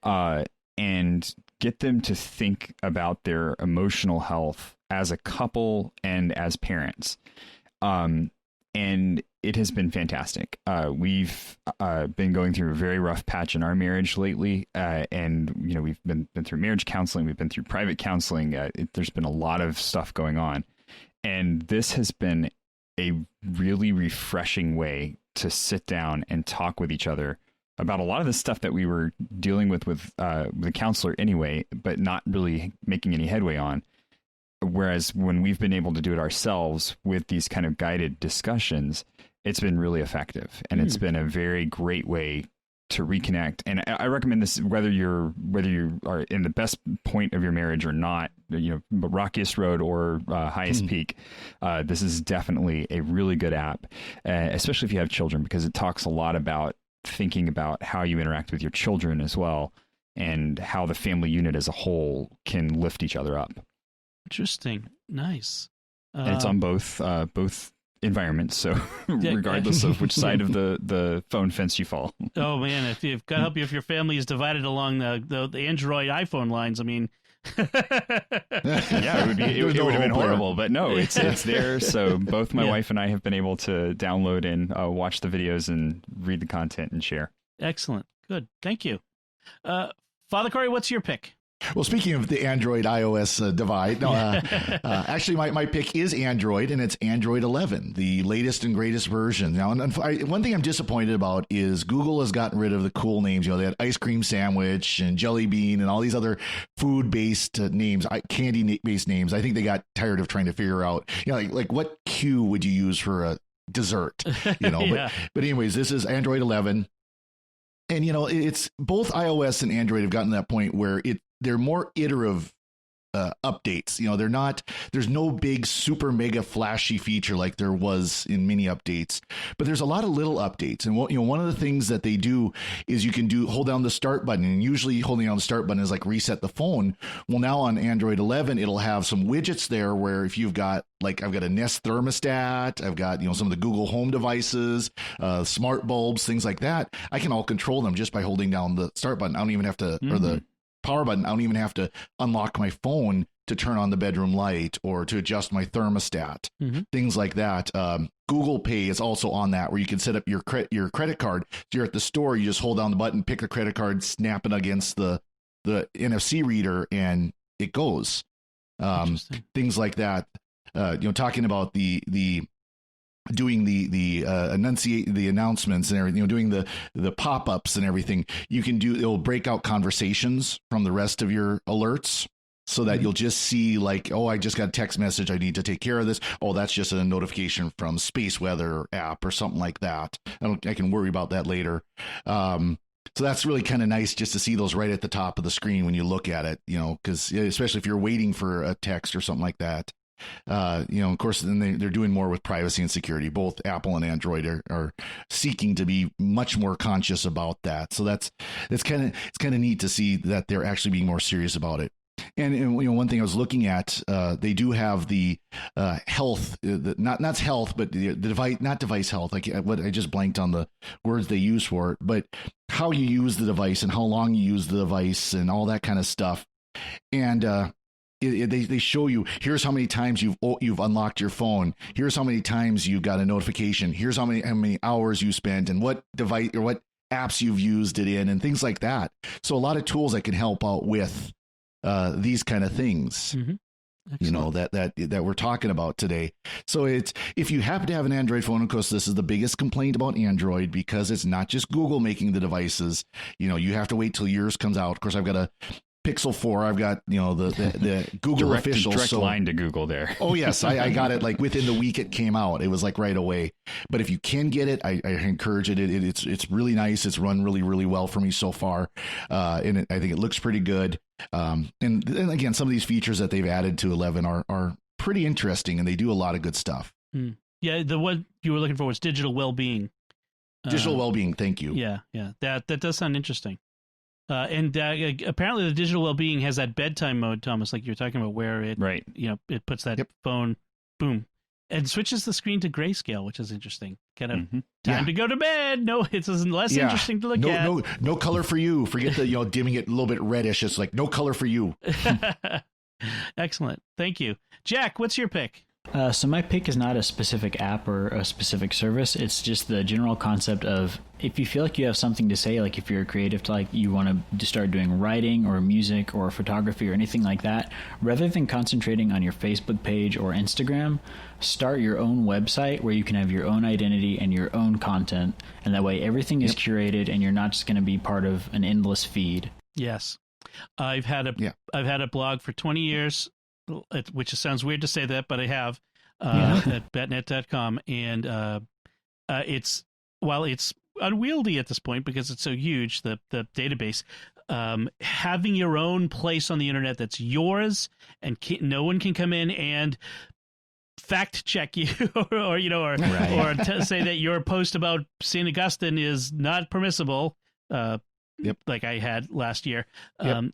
and get them to think about their emotional health as a couple and as parents. And it has been fantastic. We've been going through a very rough patch in our marriage lately. And, we've been through marriage counseling. We've been through private counseling. There's been a lot of stuff going on. And this has been a really refreshing way to sit down and talk with each other about a lot of the stuff that we were dealing with the counselor anyway, but not really making any headway on. Whereas when we've been able to do it ourselves with these kind of guided discussions, it's been really effective. And it's been a very great way to reconnect. And I recommend this whether you are in the best point of your marriage or not, rockiest road or highest peak. This is definitely a really good app, especially if you have children, because it talks a lot about thinking about how you interact with your children as well, and how the family unit as a whole can lift each other up. Interesting. Nice. And it's on both environments, so regardless of which side of the phone fence you fall. Oh man, if you've got to help you if your family is divided along the Android iPhone lines, I mean. Yeah, it would have been horrible, but no, it's there. So both my wife and I have been able to download and watch the videos and read the content and share. Excellent. Good. Thank you. Father Cory, what's your pick? Well, speaking of the Android iOS divide, actually my pick is Android, and it's Android 11, the latest and greatest version. Now, one thing I'm disappointed about is Google has gotten rid of the cool names. They had ice cream sandwich and jelly bean and all these other food-based names, candy-based names. I think they got tired of trying to figure out, like what Q would you use for a dessert? But anyways, this is Android 11. And, it's both iOS and Android have gotten to that point where they're more iterative updates. There's no big super mega flashy feature like there was in mini updates, but there's a lot of little updates. And one of the things that they do is you can hold down the start button, and usually holding down the start button is like reset the phone. Well, now on Android 11, it'll have some widgets there where if you've got I've got a Nest thermostat, I've got, some of the Google Home devices, smart bulbs, things like that. I can all control them just by holding down the start button. I don't even have to, or the power button. I don't even have to unlock my phone to turn on the bedroom light or to adjust my thermostat, things like that. Google Pay is also on that, where you can set up your credit card. So you're at the store, you just hold down the button, pick the credit card, snap it against the NFC reader, and it goes. Things like that. Talking about the doing the announcements and everything, doing the pop-ups and everything. It'll break out conversations from the rest of your alerts, so that you'll just see I just got a text message, I need to take care of this. Oh, that's just a notification from Space Weather app or something like that. I can worry about that later. So that's really kind of nice just to see those right at the top of the screen when you look at it, because especially if you're waiting for a text or something like that. Of course, then they're doing more with privacy and security. Both Apple and Android are seeking to be much more conscious about that. So it's kind of neat to see that they're actually being more serious about it. And one thing I was looking at, they do have the health, not health, but the device, not device health. Like I just blanked on the words they use for it, but how you use the device and how long you use the device and all that kind of stuff. And they show you, here's how many times you've unlocked your phone. Here's how many times you got a notification. Here's how many hours you spent and what device or what apps you've used it in and things like that. So a lot of tools that can help out with these kind of things, that we're talking about today. So if you happen to have an Android phone, of course, this is the biggest complaint about Android because it's not just Google making the devices. You have to wait till yours comes out. Of course, I've got a Pixel 4. I've got, the Google official. Direct line to Google there. Oh, yes. I got it like within the week it came out. It was like right away. But if you can get it, I encourage it. It's really nice. It's run really, really well for me so far. And I think it looks pretty good. And again, some of these features that they've added to 11 are pretty interesting, and they do a lot of good stuff. Yeah, the one you were looking for was digital well-being. Digital well-being, thank you. Yeah. That does sound interesting. And apparently the digital well-being has that bedtime mode, Thomas, like you were talking about, where it it puts that phone, boom, and switches the screen to grayscale, which is interesting. Kind of time to go to bed. No, it's less interesting to look at. No color for you. Forget the dimming it a little bit reddish. It's like no color for you. Excellent. Thank you. Jack, what's your pick? So my pick is not a specific app or a specific service. It's just the general concept of if you feel like you have something to say, like if you're a creative, like you want to start doing writing or music or photography or anything like that, rather than concentrating on your Facebook page or Instagram, start your own website where you can have your own identity and your own content. And that way everything is curated and you're not just going to be part of an endless feed. Yes. I've had a blog for 20 years. Which sounds weird to say that, but I have at batnet.com, and it's unwieldy at this point because it's so huge, the database. Having your own place on the internet that's yours, and no one can come in and fact check you, or say that your post about St. Augustine is not permissible. Like I had last year.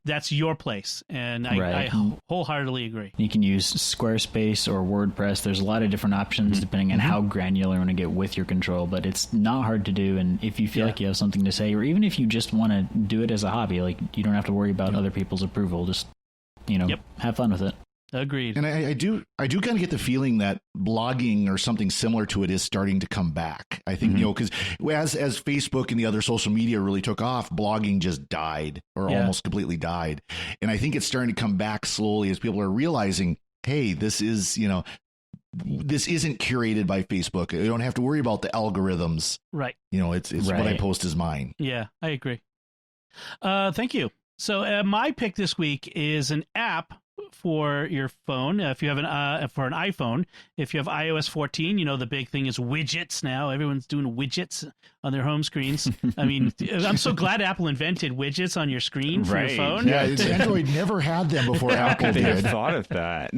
That's your place. And I wholeheartedly agree. You can use Squarespace or WordPress. There's a lot of different options depending on how granular you want to get with your control, but it's not hard to do. And if you feel like you have something to say, or even if you just want to do it as a hobby, like you don't have to worry about other people's approval. Just, have fun with it. Agreed. And I do kind of get the feeling that blogging or something similar to it is starting to come back. I think, because as Facebook and the other social media really took off, blogging just died or almost completely died. And I think it's starting to come back slowly as people are realizing, hey, this is, this isn't curated by Facebook. You don't have to worry about the algorithms. Right. It's what I post is mine. Yeah, I agree. Thank you. So my pick this week is an app for your phone. If you have for an iPhone, if you have iOS 14, the big thing is widgets now. Everyone's doing widgets on their home screens. I mean, I'm so glad Apple invented widgets on your screen for your phone. Yeah, Android never had them before Apple did. Have thought of that.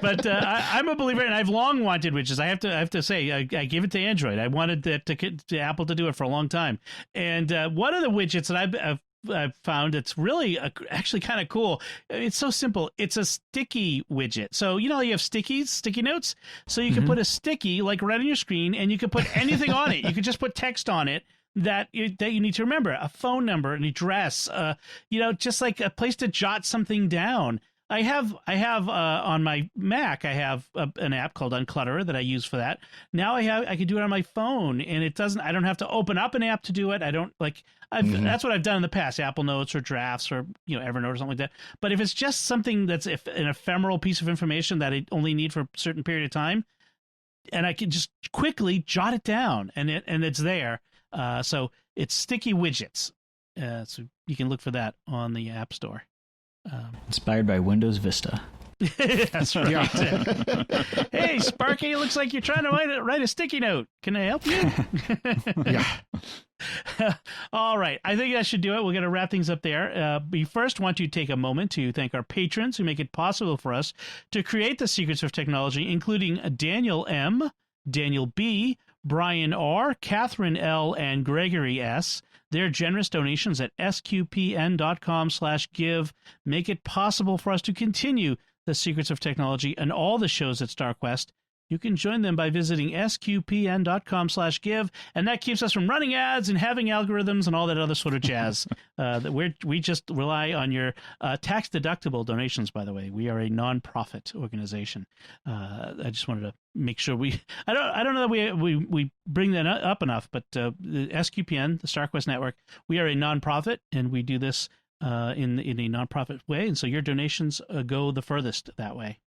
but I'm a believer, and I've long wanted widgets. I have to say, I gave it to Android. I wanted to Apple to do it for a long time. And one of the widgets that I've found it's really actually kind of cool. It's so simple. It's a sticky widget. So, you have sticky notes. So you can put a sticky like right on your screen, and you can put anything on it. You could just put text on it that you need to remember, a phone number, an address, just like a place to jot something down. I have on my Mac, I have an app called Unclutterer that I use for that. Now I can do it on my phone, and I don't have to open up an app to do it. I don't that's what I've done in the past, Apple Notes or Drafts or Evernote or something like that. But if it's just something that's an ephemeral piece of information that I only need for a certain period of time, and I can just quickly jot it down, and it's there. So it's sticky widgets. So you can look for that on the App Store. Inspired by Windows Vista. That's right. Yeah. Hey, Sparky, it looks like you're trying to write a sticky note. Can I help you? Yeah. All right. I think that should do it. We're going to wrap things up there. We first want to take a moment to thank our patrons who make it possible for us to create the secrets of technology, including Daniel M., Daniel B., Brian R., Catherine L., and Gregory S. Their generous donations at sqpn.com/give make it possible for us to continue the Secrets of Technology and all the shows at StarQuest. You can join them by visiting sqpn.com/give, and that keeps us from running ads and having algorithms and all that other sort of jazz. We just rely on your tax-deductible donations, by the way. We are a non-profit organization. I just wanted to make sure I don't know that we bring that up enough, but the SQPN, the StarQuest Network, we are a non-profit, and we do this in a non-profit way, and so your donations go the furthest that way.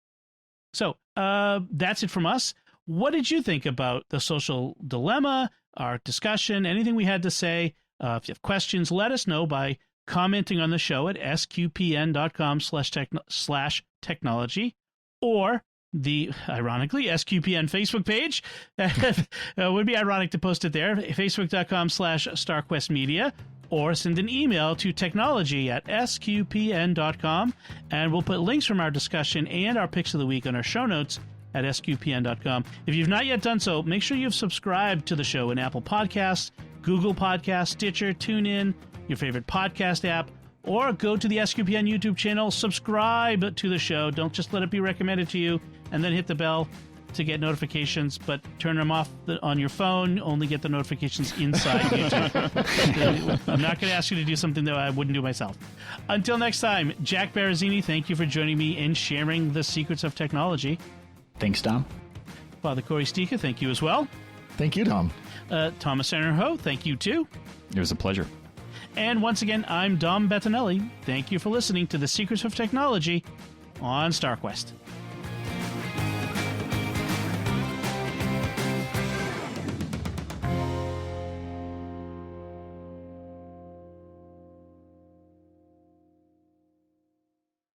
So that's it from us. What did you think about the social dilemma, our discussion, anything we had to say? If you have questions, let us know by commenting on the show at sqpn.com/technology or the, ironically, SQPN Facebook page. It would be ironic to post it there, facebook.com/StarQuestMedia. Or send an email to technology@sqpn.com, and we'll put links from our discussion and our picks of the week on our show notes at sqpn.com. If you've not yet done so, make sure you've subscribed to the show in Apple Podcasts, Google Podcasts, Stitcher, TuneIn, your favorite podcast app, or go to the SQPN YouTube channel, subscribe to the show. Don't just let it be recommended to you, and then hit the bell to get notifications, but turn them off on your phone. Only get the notifications inside YouTube. I'm not going to ask you to do something that I wouldn't do myself. Until next time, Jack Barazzini, thank you for joining me in sharing the secrets of technology. Thanks, Dom. Father Cory Stika, thank you as well. Thank you, Tom. Thomas Sanderho, thank you too. It was a pleasure. And once again, I'm Dom Bettinelli. Thank you for listening to the Secrets of Technology on StarQuest.